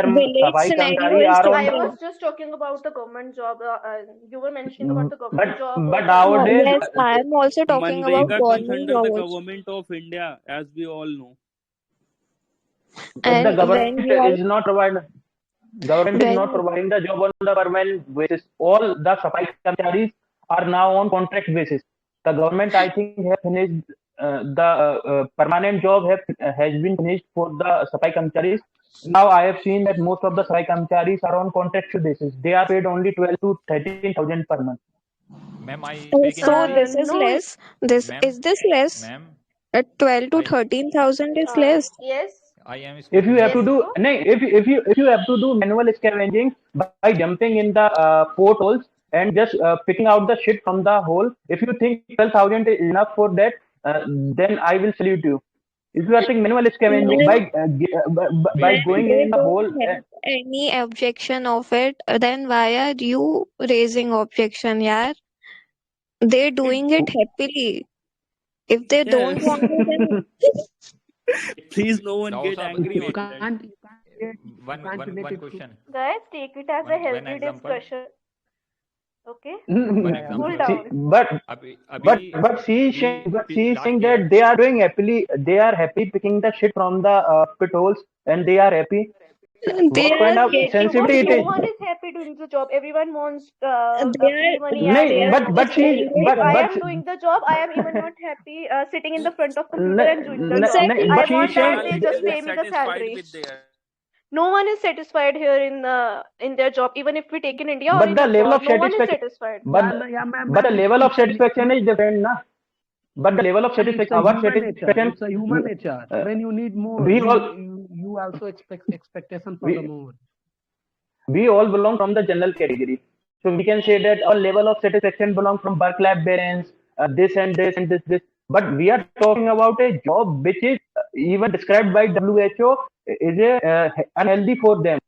village safai scenario karmachari is are on I the. was different. just talking about the government job. You were mentioning about the But government job but salary. nowadays Yes, I am also talking about Manreka comes government under the jobs. government of India, as we all know. but the And when government you are is not providing. Government is not when providing the job on the permanent basis. All the Safai Karmacharis are now on contract basis. The government, I think, have finished the permanent job has been finished for the Safai Karmacharis. Now I have seen that most of the Safai Karmacharis are on contractual basis. They are paid only 12 to 13,000 per month. Ma'am, I speak in so Hindi. this is No, less. This Ma'am, is this less. ma'am, 12 to I 13,000 is less. yes, I am If you speaking have to yes, Hindi. do bro. no, if you have to do manual scavenging by jumping in the portholes and just picking out the shit from the hole, if you think 12,000 is enough for that, then I will salute you. If you are thinking manual scavenging When by Wait, when going wait. they in the don't hole, have any objection of it, then why are you raising objection, yaar? They're doing it happily. If they don't Yes. want to, then Please, no one Rao get Saab, angry You on can't that. one relate it to. question. Guys, take it as a One healthy example. discussion. Okay, One Yeah, yeah. cool example. see, down. अभी but अभी but she is saying last year that they are doing happily. They are happy picking the shit from the pit holes, and they are happy. they What kind are of Shubham, getting sensitivity no it one is? is happy doing the job. Everyone wants they free are money, they and No, are but just she doing it. if I but am doing the job, I am even not happy sitting in the front of computer and doing the job. Exactly. I but she is want They that saying are they They just are pay me the satisfied salary. with their. No one is satisfied here in their job, even if we take in India or but in the level abroad. of No one is satisfaction satisfied. but Yeah, but the ma'am. level of satisfaction is different, na? But the level of Ma'am, it's a satisfaction, our human nature. satisfaction, It's a human nature. uh, When you need more, we all you also expect expectation for the we more. we all belong from the general category. So we can say that our level of satisfaction belongs from work-life balance, this and this and this. But we are talking about a job which is even described by WHO is a unhealthy for them.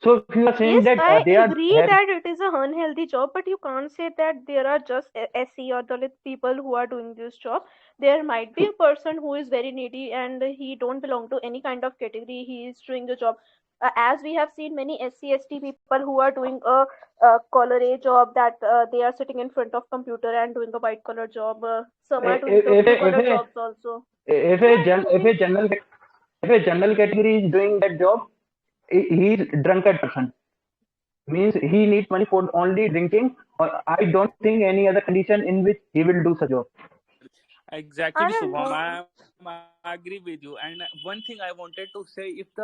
So if you are saying Yes, that I they are agree happy, that it is a unhealthy job, but you can't say that there are just SC or Dalit people who are doing this job. There might be a person who is very needy and he don't belong to any kind of category. He is doing the job. As we have seen many SC ST people who are doing a collar A job, that they are sitting in front of computer and doing a white collar job. Some are doing the if blue a, if collar a, jobs also. if They a, are gen, doing. if a general category is doing that job, he is drunkard person. Means he needs money for only drinking. Or I don't think any other condition in which he will do such job. Exactly, Shubham. I agree with you. And one thing I wanted to say, if the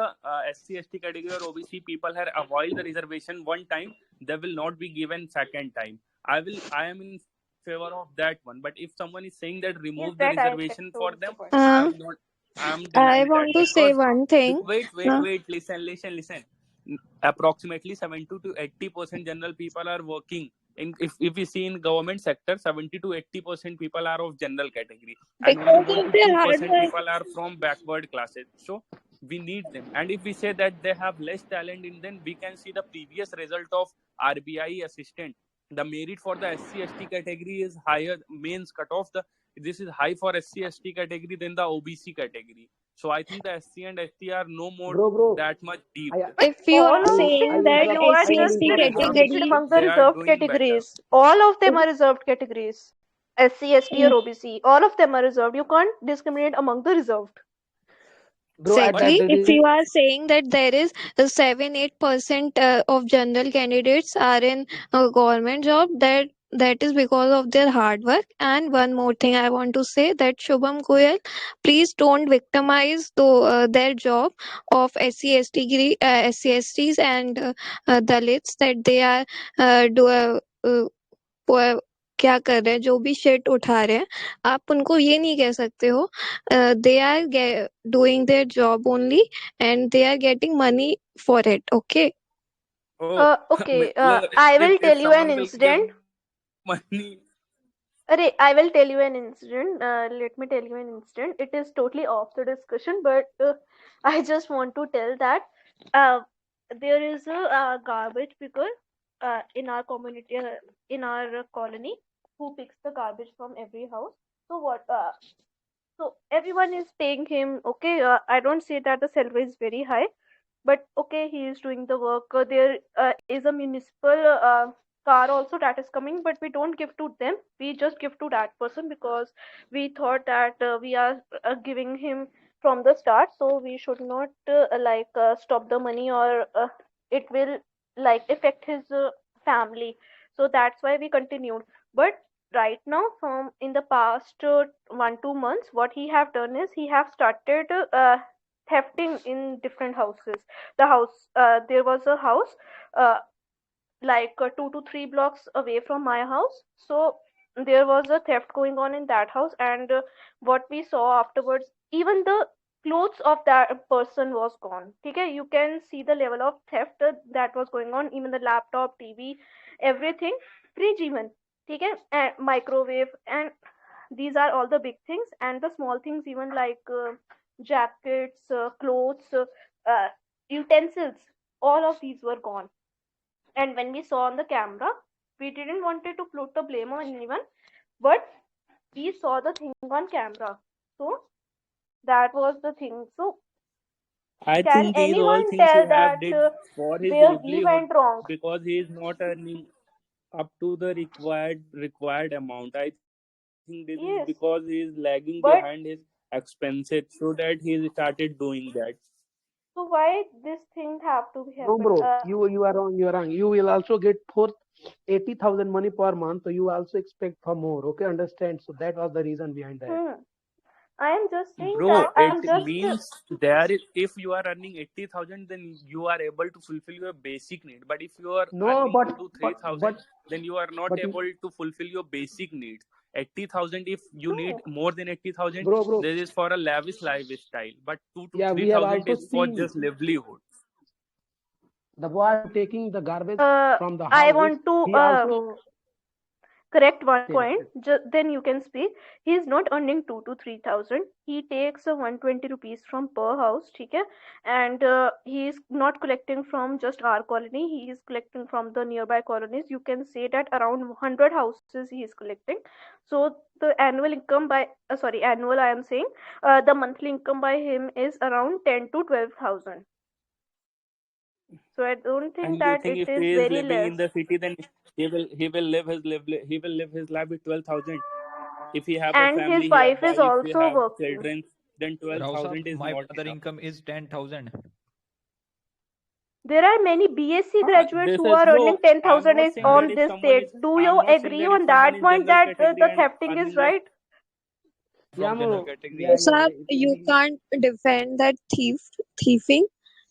SC, ST category or OBC people have avoid the reservation one time, they will not be given second time. I am in favor of that one. But if someone is saying that remove the Yes, that I reservation accept for them, the point. I am Uh, not. I am I denying that want to because say one thing. Uh, listen. Approximately 70 to 80% general people are working. If we see in government sector, 70 to 80% people are of general category, and only because 1 of to their 2 hard percent work. people are from backward classes. So we need them. And if we say that they have less talent in, then we can see the previous result of RBI assistant. The merit for the SC ST category is higher, means cutoff the this is high for SC ST category than the OBC category. So I think the SC and ST are no more Bro, that much deep. I But If you all are of I saying them, that interrupt. you are I will just SC interrupt one discriminated category, among the They are reserved doing better. categories. All of them if are reserved categories. SC, ST, or OBC. All of them are reserved. You can't discriminate among the reserved. bro, But exactly, at if the you are saying that there is 7-8% of general candidates are in a government job, that is because of their hard work. And one more thing I want to say, that Shubham Goyal, please don't victimize their job of SCSTs and Dalits, that they are do क्या कर रहे हैं, जो भी shit उठा रहे हैं, आप उनको ये नहीं कह सकते हो. They are doing their job only, and they are getting money for it. Okay. Okay, I will if tell you an someone will give incident. money, I will tell you an incident. Let me tell you an incident. It is totally off the discussion, but I just want to tell that uh, there is a garbage picker in our community, in our colony, who picks the garbage from every house. So what? So everyone is paying him. Okay, I don't say that the salary is very high, but okay, he is doing the work. There is a municipal car also that is coming, but we don't give to them, we just give to that person, because we thought that we are giving him from the start, so we should not stop the money, or it will like affect his family. So that's why we continued. But right now, from in the past 1 2 months, what he have done is he have started thefting in different houses. There was a house uh, 2 to 3 blocks away from my house. So there was a theft going on in that house, and what we saw afterwards, even the clothes of that person was gone. Okay, you can see the level of theft that was going on. Even the laptop, TV, everything, fridge even. Okay, and microwave, and these are all the big things, and the small things even jackets, clothes, uh, utensils. All of these were gone. And when we saw on the camera, we didn't wanted to put the blame on anyone, but we saw the thing on camera. So that was the thing. So I can think these all anyone things he tell have that did for his where he livelihood, went wrong? because he is not earning up to the required amount. I think this is because he is Yes, lagging behind his but expenses, so that he started doing that. so why this thing have to be no, happen? bro, you are wrong. You are wrong. You will also get for 80,000 money per month, so you also expect for more. Okay, understand? So that was the reason behind that. Hmm. I am just saying Bro, that I it am just means there is, if you are earning 80,000, then you are able to fulfill your basic need. But if you are No, earning 2 to 3 thousand, but then you are not but you, able to fulfill your basic needs. 80,000, if you need no. more than 80,000, bro, this is for a lavish lifestyle. But two to yeah, three we have thousand also is for seen just livelihood. the boy taking the garbage Uh, from the I houses. want to He also correct one tell, point. tell. Then you can speak. He is not earning 2 to 3 thousand. He takes 120 rupees from per house, okay? And he is not collecting from just our colony. He is collecting from the nearby colonies. You can say that around 100 houses he is collecting. So the annual income by annual I am saying, the monthly income by him is around 10 to 12,000. So I don't think And you that think it if is he is very living less. in the city, then he will live his life with 12,000. If he have a And his family, he have wife is wife, he also have working. children, then Rao 12,000 Saab, is my not father enough. income is 10,000. There are many BSc graduates This who is are earning bro. I am 10,000 not is saying that on if this someone state. is. Do I you am not saying agree that if on someone that is point general that category the and thefting is earning like. right? Yeah, from general Mo. category. Yeah, yeah, Sir, yeah. you can't defend that thieving,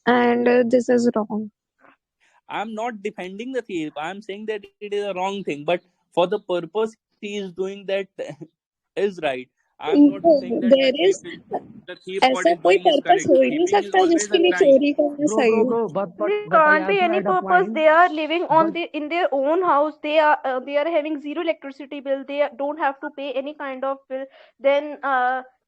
and this is wrong. I'm not defending the thief. I'm saying that it is a wrong thing, but for the purpose he is doing that is right. I'm not No, saying that there is the thief what ऐसा is कोई doing is purpose correct. हो ही नहीं Thieving is सकता always जिसके a लिए crime. चोरी करना Bro, सही bro, हो. bro. There But I can't be also any had a purpose. point. They are living on But the in their own house. They are having zero electricity bill. Don't have to pay any kind of bill. Then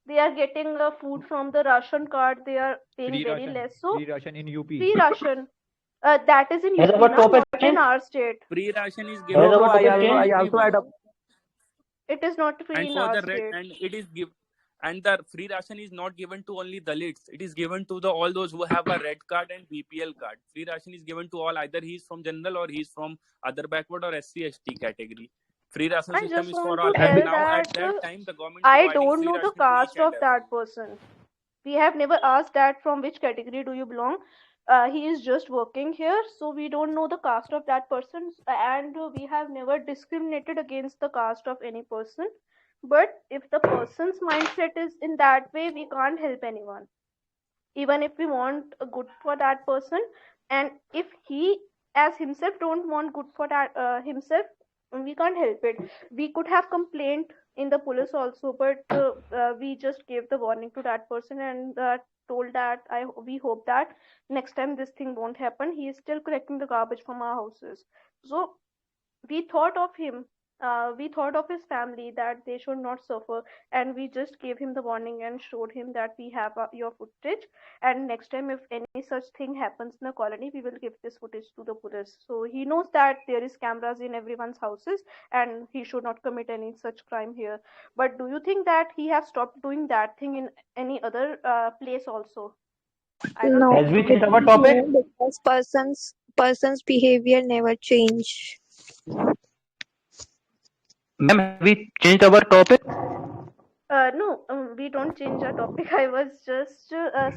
they are getting food from the ration card. They are paying very less. So Free ration in UP. free ration. That is in Has UP, our na, topic not in changed? our state. Free ration is Has given bro, to our bro. topic I changed? also had everyone, a It is not free and in for our the state. and it is give and the free ration is not given to only Dalits. It is given to the all those who have a red card and BPL card. Free ration is given to all. Either he is from general or he is from other backward or SC/ST category. Free ration I system just is for want all. to And tell And now at that that time, the government I providing don't free know the ration to each caste and of that everyone. person. We have never asked that from which category do you belong. He is just working here, so we don't know the caste of that person, and we have never discriminated against the caste of any person. But if the person's mindset is in that way, we can't help anyone, even if we want a good for that person. And if he as himself don't want good for that himself, we can't help it. We could have complained in the police also, but we just gave the warning to that person, and told that we hope that next time this thing won't happen. He is still collecting the garbage from our houses. So we thought of him, we thought of his family, that they should not suffer, and we just gave him the warning and showed him that we have your footage, and next time if any such thing happens in the colony, we will give this footage to the police, so he knows that there is cameras in everyone's houses and he should not commit any such crime here. But do you think that he have stopped doing that thing in any other place also? I don't No, has think we so. changed I our think topic? no, because person's behavior never change. Ma'am, have we changed our topic? No, we don't change our topic. I was just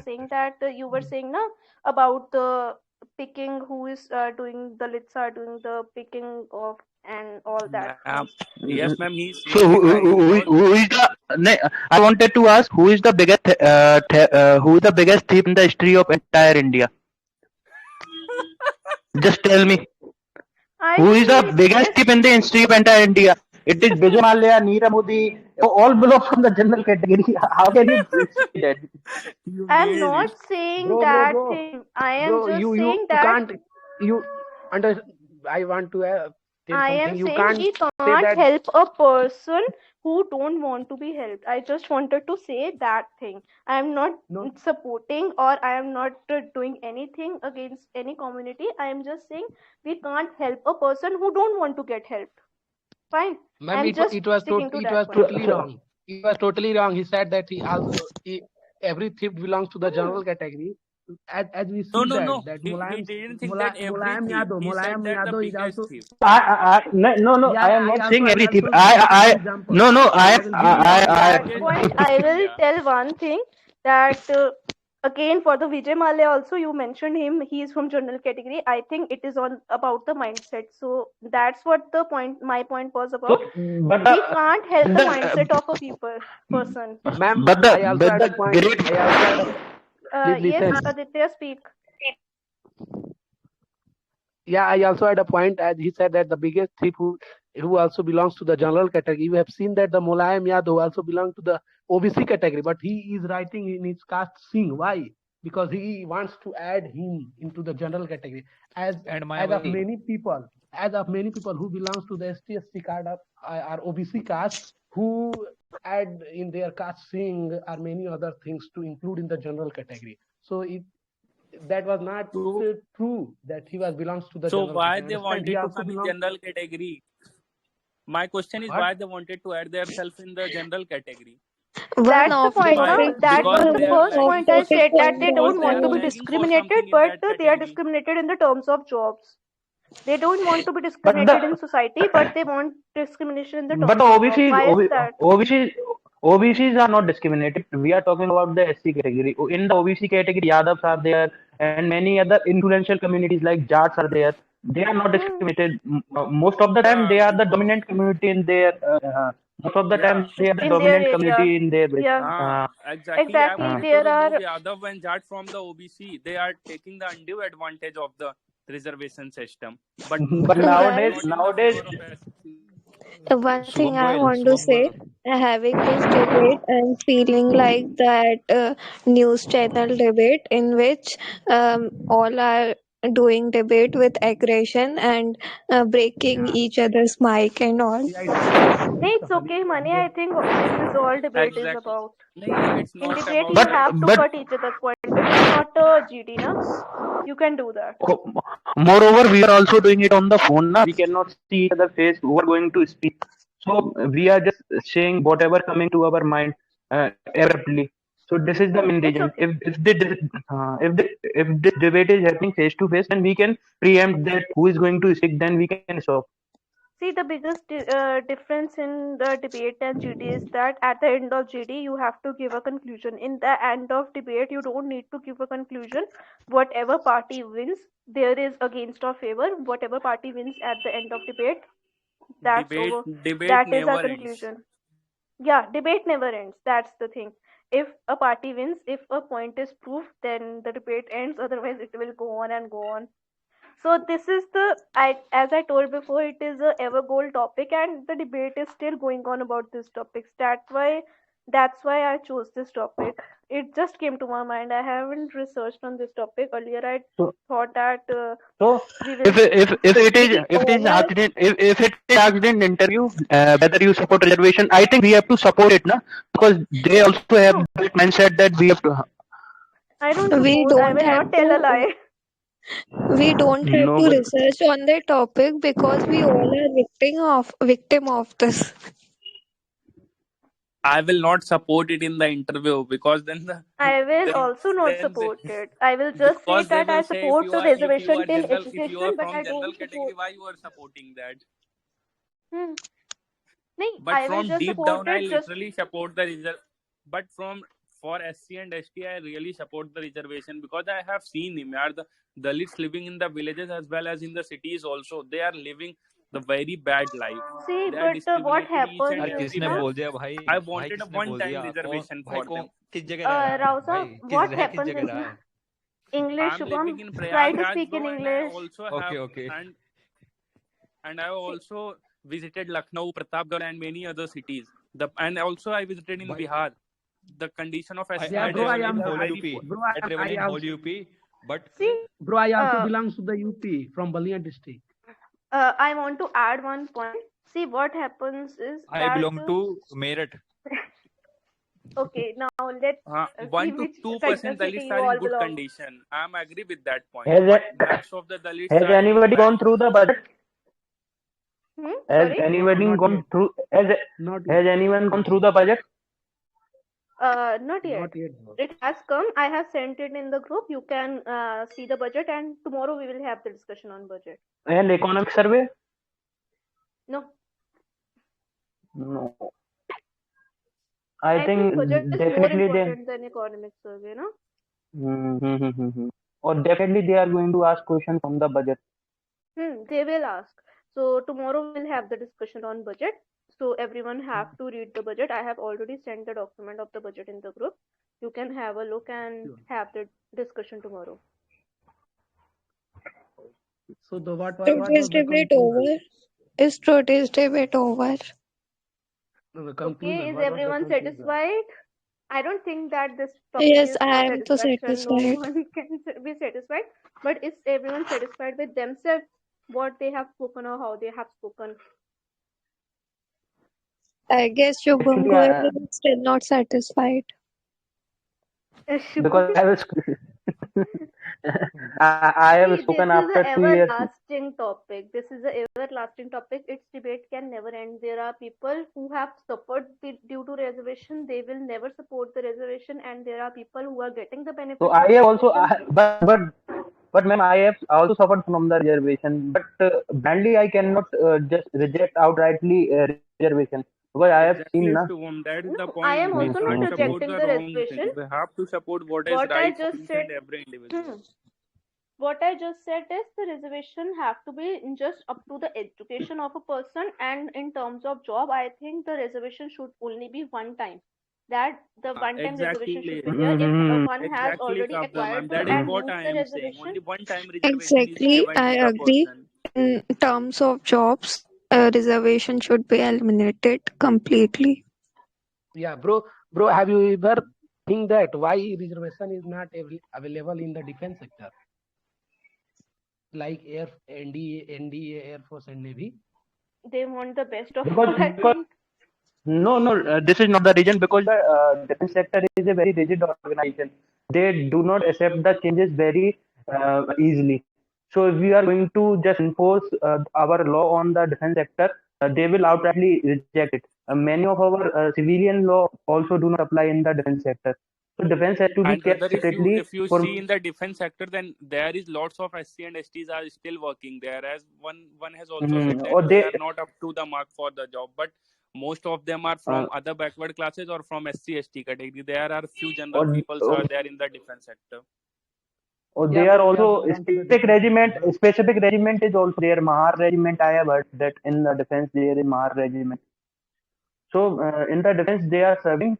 saying that you were saying na about the picking, who is doing the lids are doing the picking of and all that Ma'am, things. yes, ma'am, he is So saying it right because who is the? I wanted to ask who is the biggest who is the biggest thief in the history of entire India? Just tell me I who is think the his biggest biggest. thief in the history of entire India? It is Vijay Mallya, Neerav Modi, all belong from the general category. How can you say that? you I'm nailed not it. saying bro, bro, that bro, thing. I am bro. just You saying you that can't you under. I want to tell I am something. You saying can't we say can't that. help a person who don't want to be helped. I just wanted to say that thing. I am not No, supporting, or I am not doing anything against any community. I am just saying we can't help a person who don't want to get helped. Fine. I ma'am. am just sticking to It that was point. totally wrong. It was totally wrong. He said that every thief belongs to the Hmm. general category. As we No, see no, no. that He didn't think that every thief. He said Mulayam that the Yadav is biggest also. thief. No, Yeah, I am not saying I every thief. also give one example. No, I will give you On one that example. Biggest point, thief in I will India. tell one thing, that again for the Vijay Mallya also, you mentioned him. He is from general category. I think it is on about the mindset. So that's what the point. My point was So, about. but We can't help but the the mindset of a people person. Ma'am, but the I also but had a the point. great I also had a. Please Yes, listen. Aditya, speak. Yeah, I also had a point as he said that the biggest thief who also belongs to the general category. You have seen that the Mulayam Yadav also belongs to the OBC category, but he is writing in his caste Singh. Why? Because he wants to add him into the general category. As And as of Mayawati. many people, who belongs to the ST/SC card or OBC caste, who add in their caste Singh or many other things to include in the general category. So that was not So, true that he was belongs to the so general why category. they Understand? He wanted to also come in belongs. general category? My question is What? why they wanted to add themselves in the general category. One That's the of the point, Why? na? topic, That Because was one the they are of first the lagging point I for topic said, was that something. they Because don't they want are to be that lagging for discriminated, something in but that they are category. discriminated in the terms of jobs. They don't want to be but discriminated in the society, but they want discrimination in the but the terms of job. OBCs Why is that? OBCs are not discriminated. We are talking about the SC category. In the OBC category, Yadavs are there and many other influential communities like Jats are there. They are not Hmm. discriminated. Most of the time, Yeah, they are the because dominant community in their most of the Yeah, time they are the in their dominant area. community in their village. Yeah, exactly. I exactly. wanted to There remove are. Yadav and Jat from the OBC. They are taking the undue advantage of the reservation system. But But I am Guys, not in the favor of SC. one thing I Subham want to Goel, say, having this debate and feeling like that news channel debate in which all are doing debate with aggression and breaking Yeah, each other's mic and all. yeah, it's No, it's funny. okay, money. I think this is all debate is Exactly. about. No, it's In not debate, about you but that. have to but cut each other's point. It is not a GD, na? You can do that. moreover, we are also doing it on the phone. Na? We cannot see each other face who are going to speak. So we are just saying whatever coming to our mind abruptly. So this is the main It's reason. okay. If this debate is happening face to face, then we can preempt that who is going to speak. Then we can stop. See, the biggest difference in the debate and GD is that at the end of GD, you have to give a conclusion. In the end of debate, you don't need to give a conclusion. Whatever party wins, there is against or favor. Whatever party wins at the end of debate, that's over. Debate That is our never ends. conclusion. Yeah, debate never ends. That's the thing. If a party wins, if a point is proved, then the debate ends. Otherwise, it will go on and go on. So this is the as I told before, it is a ever goal topic, and the debate is still going on about this topics. That's why I chose this topic. It just came to my mind. I haven't researched on this topic earlier. I So thought that so we if will. if it is We if it is all are asked in if it is asked in interview whether you support reservation, I think we have to support it, na? Because they also have No, that mindset that we have to. I don't we support. I don't will have not tell a to lie. we don't have No, to but research on the topic because we all are victim of this. I will not support it in the interview because then the I will then also not then support it. I will just say because they that I will say if support you the are reservation till if you are education, but from I general don't support. category, why you are supporting that? Hmm. नहीं, But I will from just deep support down, I it just. literally support the reserve. But from for SC and ST, I really support the reservation because I have seen him. Are the Dalits living in the villages as well as in the cities also? They are living the very bad life. See, They are but what discriminated each and happens यार is किसने ना, everywhere. बोल दिया भाई I भाई wanted a किसने बोल one-time दिया कौन reservation भाई for कौन them. किस जगह रह रहा है भाई Rausa, what किस happens जगह is रहा ना, है English, I'm Shubham, living in try to Prayagraj, speak in bro, and I English. also okay have okay and I See, also visited Lucknow, Pratapgarh, and many other cities. And also I visited in भाई Bihar. The condition of I Yeah, I bro, SC I travel ST in am. are whole I, very UP poor. bro, I travel I in whole also. UP but see, Bro, I also uh, belongs to the UP from Balian district. I want to add one point. See, what happens is I that belong to Meerut okay, now let's see 1 to which 2% city Dalits you are in all good belong. condition. I'm agree with that point. has But max of the Dalits has are in anybody bad gone through the condition. budget? Hmm? Has Sorry. anyone Not gone yet. through Not yet. has anyone gone through the budget? Not yet. Not yet, bro. It has come. I have sent it in the group. You can see the budget, and tomorrow we will have the discussion on budget. And economic survey? No, No. I I think budget think is more definitely they. important than economic survey, no? Or definitely they are going to ask question from the budget. They will ask. So tomorrow we will have the discussion on budget. So everyone have to read the budget. I have already sent the document of the budget in the group. You can have a look and Sure. have the discussion tomorrow. So the what Today's was the debate conclusion? over. Is today's debate over? No, the Okay, conclusion. is What was the everyone conclusion? satisfied? I don't think that this topic Yes, is I for am so satisfaction. No satisfied. one can be satisfied. But is everyone satisfied with themselves, what they have spoken or how they have spoken? I guess Shubham Actually, Goel is still not satisfied. because Shubham, I was I have see, this spoken is after a 2 years. everlasting topic. This is a everlasting topic. Its debate can never end. There are people who have suffered due to reservation. They will never support the reservation, and there are people who are getting the So benefits I of have also, reservation. but ma'am, I have also suffered from the reservation. But blindly, I cannot just reject outrightly reservation because I have seen na. Exactly, Shubham. That is the No, I point. am We also not can't Okay. support rejecting the the wrong thing. reservation. We have to support what is What I right for just each said, and every individual. hmm, what I just said is the reservation have to be just up to the education of a person, and in terms of job, I think the reservation should only be one time. That the one time reservation should Exactly. be there if Mm-hmm. one has Exactly, already Kabza ma'am. acquired the That is and what used I the am saying. reservation. Only one time reservation is Exactly, given I to the agree. person. In terms of jobs, reservation should be eliminated completely. Yeah, bro, have you ever think that why reservation is not available in the defense sector, like Air NDA, Air Force, and Navy? They want the best of Because all, I think. this is not the reason, because the defense sector is a very rigid organization. They do not accept the changes very easily. So if we are going to just enforce our law on the defense sector, they will outrightly reject it. Many of our civilian law also do not apply in the defense sector. So defense has to be And kept other, separately if you for. see in the defense sector, then there is lots of SC and STs are still working there. As one has also said that Or they they are not up to the mark for the job, but most of them are uh, from other backward classes or from SC ST category. There are few general or, peoples or are there in the defense sector. or Yeah, they are bro, we also also belong to the defense sector, bro. specific regiment is also there. Mahar regiment, I have heard that in the defense there is Mahar regiment. So in the defense they are serving.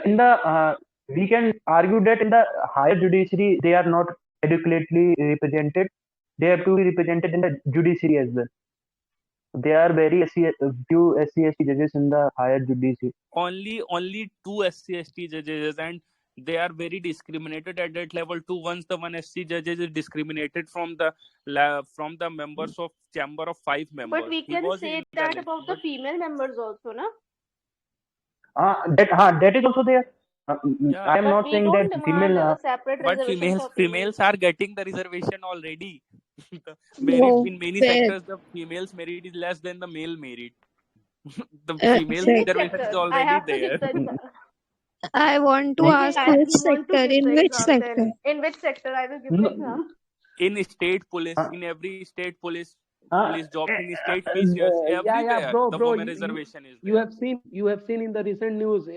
In the we can argue that in the higher judiciary they are not adequately represented. They have to be represented in the judiciary as well. There are very few SC/ST judges in the higher judiciary. Only two SC ST judges, and they are very discriminated at that level too. Once the one SC judges is discriminated from the members of chamber of 5 But members. we He can was say in the that list, about the but female members also, na? That is also there. yeah, I am But not we saying don't that demand female. a separate but reservation for females. females are getting the reservation already. No, In many where sectors the females merit is less than the male merit. The female In which exactly. reservation is sector? I already have to give there. the example. I want to Okay, ask I which want to sector? give In the which exam then. sector? In which sector I will give the No, exam? In state police, uh, in every state uh, police jobs, in state PCS, Yeah, everywhere the bro. woman You reservation is you there. have seen in the recent news,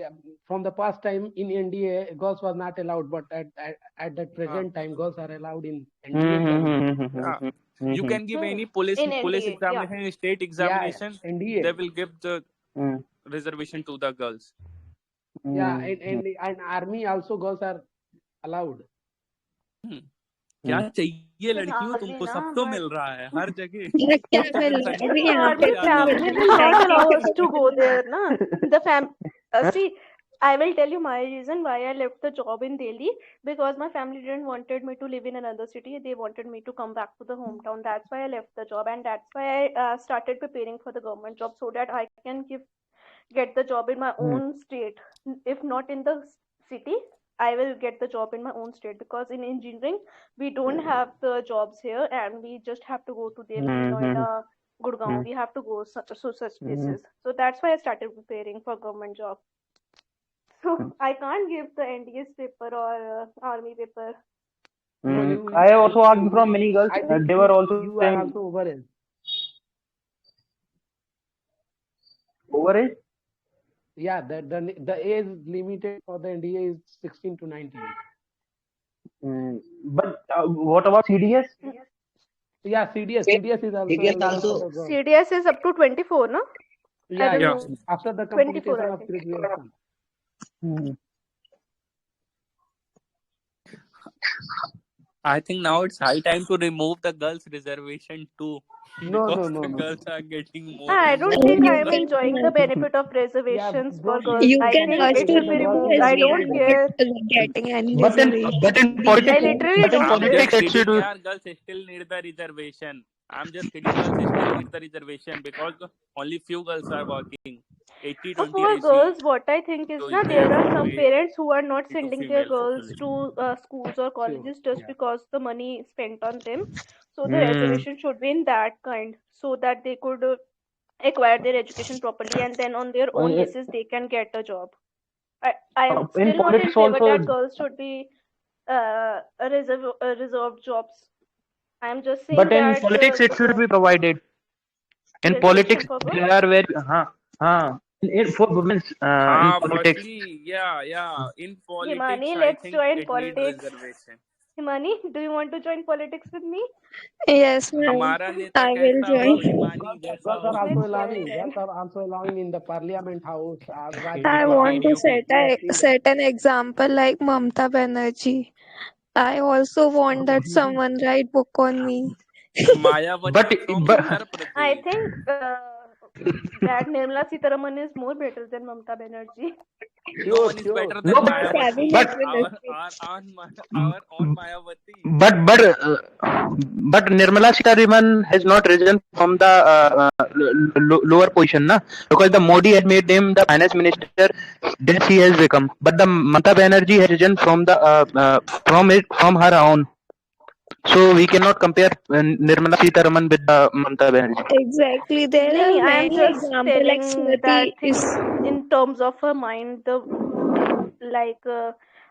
from the past time in NDA, girls was not allowed, but at that Uh, present time, girls are allowed in NDA examination. yeah, you mm-hmm. can give Hmm. any In police NDA, yeah. examination, state Yeah, examination, they NDA. will give the reservation to the girls. Yeah, and army also girls are allowed. हम्म, क्या चाहिए In लड़कियों army, तुमको? सब na, तो but मिल रहा है हर जगह। ये क्या अब तो मिल फिर रहा है? संख्या अभी in यहाँ पे army, ज्यादा तो family होगी। will not लड़की allow के us to go there, na. The see, I will tell you my reason why I left the job in Delhi, because my family didn't wanted me to live in another city. They wanted me to come back to the hometown. That's why I left the job, and that's why I started preparing for the government job so that I can get the job in my own state. If not in the city, I will get the job in my own state, because in engineering we don't have the jobs here, and we just have to go to Delhi, Noida, Gurgaon. We have to go such places. So that's why I started preparing for government job. So I can't give the NDS paper or army paper. No, I have also asked from many girls. I think They were also you are saying also overage. overage. Yeah, the age limited for the NDA is 16 to 19. But what about CDS? Yeah, CDS is also CDS available for also. the girls. CDS is up to 24, no? I Yeah, don't yeah. know. After the 24, completion I of think. graduation. I think now it's high time to remove the girls reservation too, No, because no, the no. girls are getting more I and don't more and think I you am number. enjoying the can benefit of Yeah, reservations bro, for girls. you I can think ask it to even should the be girls removed. are I CDS. don't getting. You're care. not getting any But in reservation. We politics, I have literally but in don't I'm care. just politics it should. kidding, yaar. Girls still need the reservation. I'm just kidding. Girls still need the reservation because only few girls are working. 80-20 For ratio girls, what I think is is that there there are for some male parents who are not to sending their female girls population. to schools or Sure. colleges just Yeah. because the money is spent on them. So the Mm, reservation should be in that kind, so that they could acquire their education properly, and then on their own uh, basis they can get a job. I am in still not in politics favor that also, girls should be reserved jobs. I am just saying but in that politics it should be provided. In reservation politics, for they girls. are very, for women in हाँ, politics. firstly, yeah. In politics, Himani, I let's think join it need politics. reservation. Himani, do you want to join politics with me? Yes, ma'am. हमारा नेता I will कैसा हो join. Himani जैसा Girls are हो also Let's allowing. join Girls then. are also allowing in the Parliament House. I Rajya want Sabha. to continue. set We have seen that. an example like Mamta Banerjee. I also want that someone write book on me. Mayawati from but Uttar I Pradesh. think that Nirmala Sitharaman is more better than Mamata Banerjee. No Sure, one is sure. better no, than The Mayawati. but cabinet ministry. Our own Mayawati. but Nirmala Sitaraman has not risen from the lower position, na? Because the Modi has made him the finance minister, then she has become. But the Mamata Banerjee has risen from the from her own. So we cannot compare Nirmala Sitaraman with the Mamata Banerjee. Exactly. There No, are I am many just examples like telling Smriti that is thing in terms of her mind, the like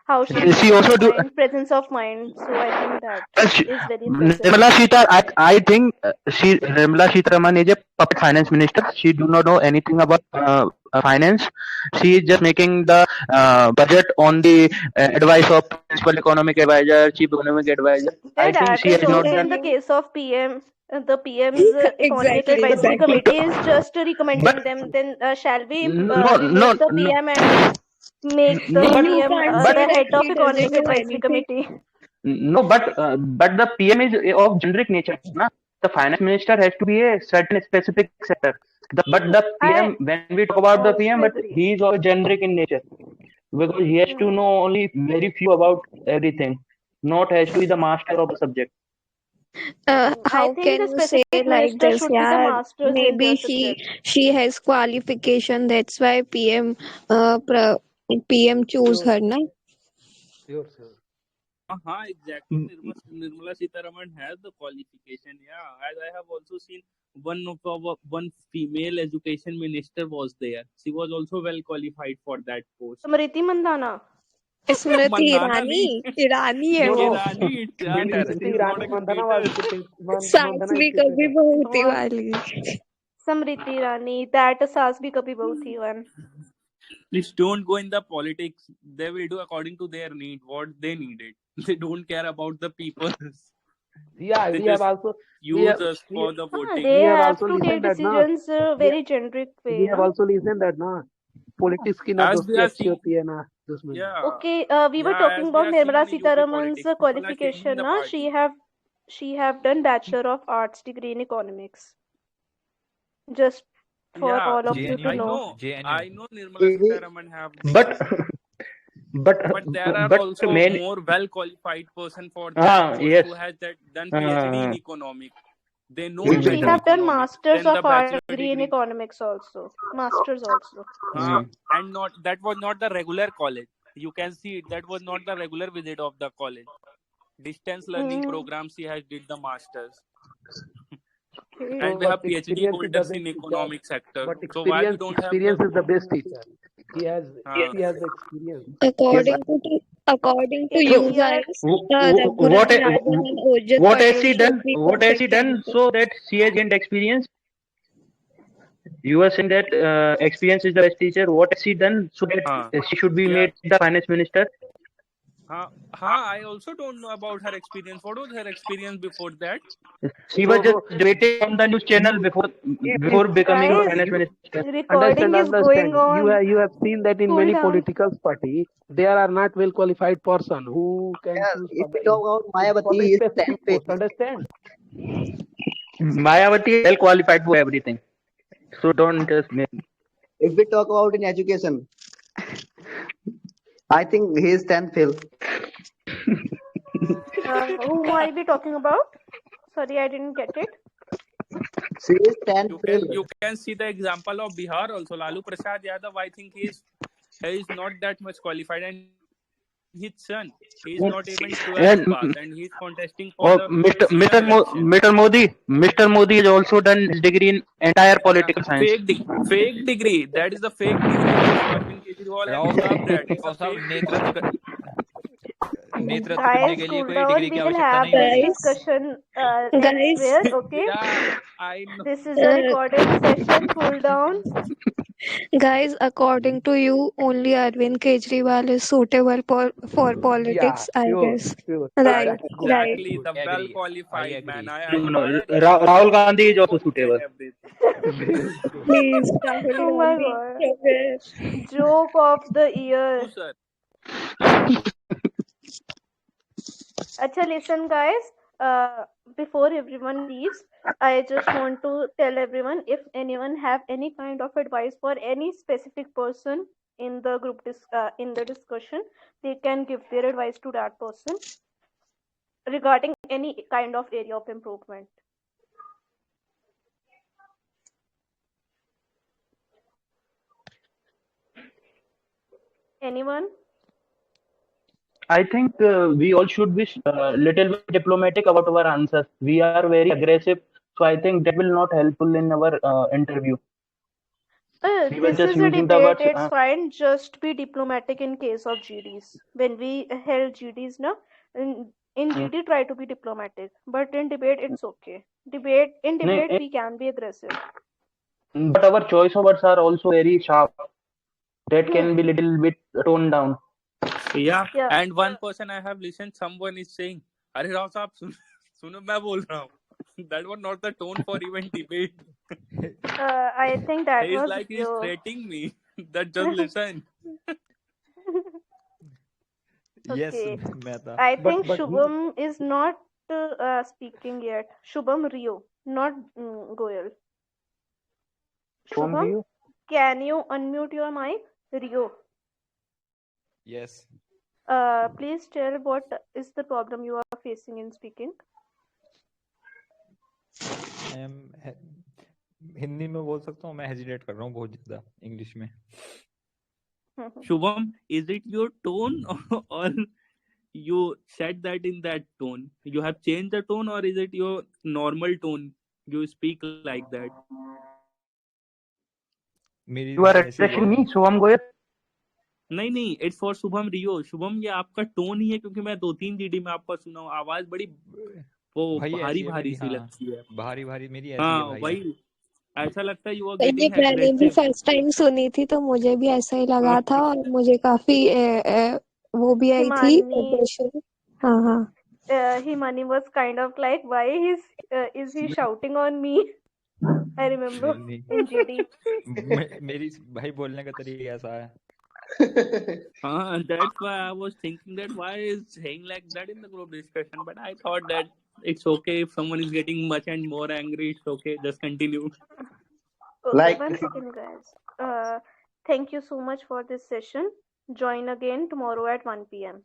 how she She uses her also do. mind, presence of mind. So I think that She, is very impressive. Nirmala I think Nirmala Sitaraman is a puppet finance minister. She do not know anything about finance. She is just making the budget on the advice of principal economic advisor, chief economic advisor. Yeah, I think that she is has not also in done. the case of PM. The PM's Economic exactly, Advisory exactly. Committee is just But recommending them. Then shall we no, no, remove the no, PM and make the no. But You PM can't the say that head of he Economic doesn't know Advisory anything. Committee? no, but the PM is of generic nature, na? The finance minister has to be a certain specific sector. But the I PM, when we talk about the also PM, but agree. he is also generic in nature because he has to Hmm. know only very few about everything, not has to be the master of the subject. I How think can the you say specific like minister this? should be the Yeah, masters in maybe their subject. she has qualification. That's why PM choose Sure, her, na? sure, sure. Exactly. Nirmala Sitaraman has the qualification. Yeah, as I have also seen one female education minister was there. She was also well qualified for that post. Smriti Mandhana. Smriti Mandana Irani, nahi. Irani है No, वो. no. Irani, it's Beater. Smriti she's not Irani a Mandana beater. was सास Mandana is भी the कभी better. बहू थी What? वाली. Samriti Rani. That saas bhi kabhi bahu thi one. Please don't go in the politics. They will do according to their need, what they needed. They don't care about the people. Yeah, They we have just also we use have us we, for the They we voting. have have also to take listened that na. decisions We, very generic we way, have na? also listened that na. Politics की ना As we दोस्ती are अच्छी seeing, होती है ना दुश्मनी. yeah, Okay, we were yeah, talking as we about are seeing Nirmala in UP Sitharaman's politics, people are changing qualification, the na? party. She have done Bachelor of Arts degree in economics. Just for Yeah, all of you to JNU, know. JNU. I know Nirmala Sitaraman have But degree, but there are but also main more well qualified person for that post yes who has that done PhD in uh, economics. They know And she better exactly. have done economics Masters than of the Arts bachelor degree in degree. economics also. Masters also. And not that was not the regular college. You can see it. That was not the regular visit of the college. Distance learning Mm, programs she has did the masters, okay. and So, we have but PhD experience is the holders best in teacher. economic sector. But So why we don't have the? experience is the best teacher. He has Uh, she has the experience. Yes. According to Okay, you So here guys, what Raghuram Rajan and Ojit what has Patel she should done? be What has she conducted. done so that she has gained experience? You were saying that experience is the best teacher. What has she done so that uh, she should be yeah. made the finance minister? I also don't know about her experience. What was her experience before that? She was just So debating on the news channel you please before becoming the guys, finance you minister. recording is going understand. on. You have seen that in Cool many down. political party there are not well qualified person who can Yes, choose if we talk about for Mayawati, the he is specific 10th post. fail. Understand? Mayawati is well qualified for everything. So don't just make. If we talk about in education, I think he is 10th fail. Whom are we talking about? Sorry, I didn't get it. She is 10th You fail. can see the example of Bihar also. Lalu Prasad Yadav, I think he is not that much qualified, and his son, he is not even 12th And pass, and he is contesting for the CM election. Mr. Modi has also done his degree in entire political science. Fake degree. That is the fake degree of Arvind Kejriwal and Rao Pratap that. It's a Rao साहब fake degree. नेतृत्व करने Guys, के लिए cool कोई down. Degree We की will आवश्यकता have नहीं this होती है Guys, discussion guys, elsewhere. Okay. Yeah, I know. This is a recorded session. Cool down. Guys, according to you, only Arvind Kejriwal is suitable for Yeah, politics, I sure, guess. sure. Right, That's good. right. Exactly, Good. the well Agree. I qualified man. agree. I Rahul agree Gandhi with is you also for each and suitable. everything. Very true. Please, Rahul Oh my Gandhi, god. from where? Joke of the year. True, sir. Acha, listen, guys. Before everyone leaves, I just want to tell everyone, if anyone have any kind of advice for any specific person in the in the discussion, they can give their advice to that person regarding any kind of area of improvement. Anyone? I think we all should be little bit diplomatic about our answers. We are very aggressive, so I think that will not helpful in our interview. We were This just is a using the debate. words. It's fine. Just be diplomatic in case of GDs. When we held GDs, now in Mm, GD, try to be diplomatic. But in debate, it's okay. In no, debate, we can be aggressive. but our choice of words are also very sharp. That can be little bit toned down. Yeah, Yeah. and one person I have listened, someone is saying, "अरे राव साहब सुनो मैं बोल रहा हूँ." That was not the tone for even debate. I think that He's was like he's Rio. threatening me. That just listen. Yes, Okay. मैं था. I think But he, Shubham is not speaking yet. Shubham Rio, not Goyal. Tone Shubham, view. can you unmute your mic? Rio. Yes. Please tell what is the problem you are facing in speaking. I am Hindi में बोल सकता हूँ. मैं hesitate कर रहा हूँ बहुत ज्यादा इंग्लिश में. Shubham, is it your tone or you said that in that tone? You have changed the tone or is it your normal tone? You speak like that. मेरी You are ऐसी है. addressing me, Soham Goyal. नहीं it's for Shubham रियो. शुभम ये आपका tone ही है क्योंकि मैं 2-3 GD में आपका सुना हूँ. आवाज बड़ी वो भाई भारी ऐसी है भारी मेरी. सी हाँ, लगती है. भारी भारी मेरी ऐसी है हाँ भाई. वही ऐसा लगता है यू आर ये गेटिंग मैंने भी एग्रेसिव. फर्स्ट टाइम सुनी थी तो मुझे भी ऐसा ही लगा था और मुझे काफी वो भी आई थी Himani, एग्रेशन. हाँ हाँ. Himani was kind of like, why is he shouting on me? I remember नहीं, in GD. मेरी भाई बोलने का तरीका ऐसा है. That's why I was thinking that why is saying like that in the group discussion, but I thought that it's okay if someone is getting much and more angry. It's okay, just continue. Okay, Like, one second, guys. Thank you so much for this session. Join again tomorrow at 1 p.m.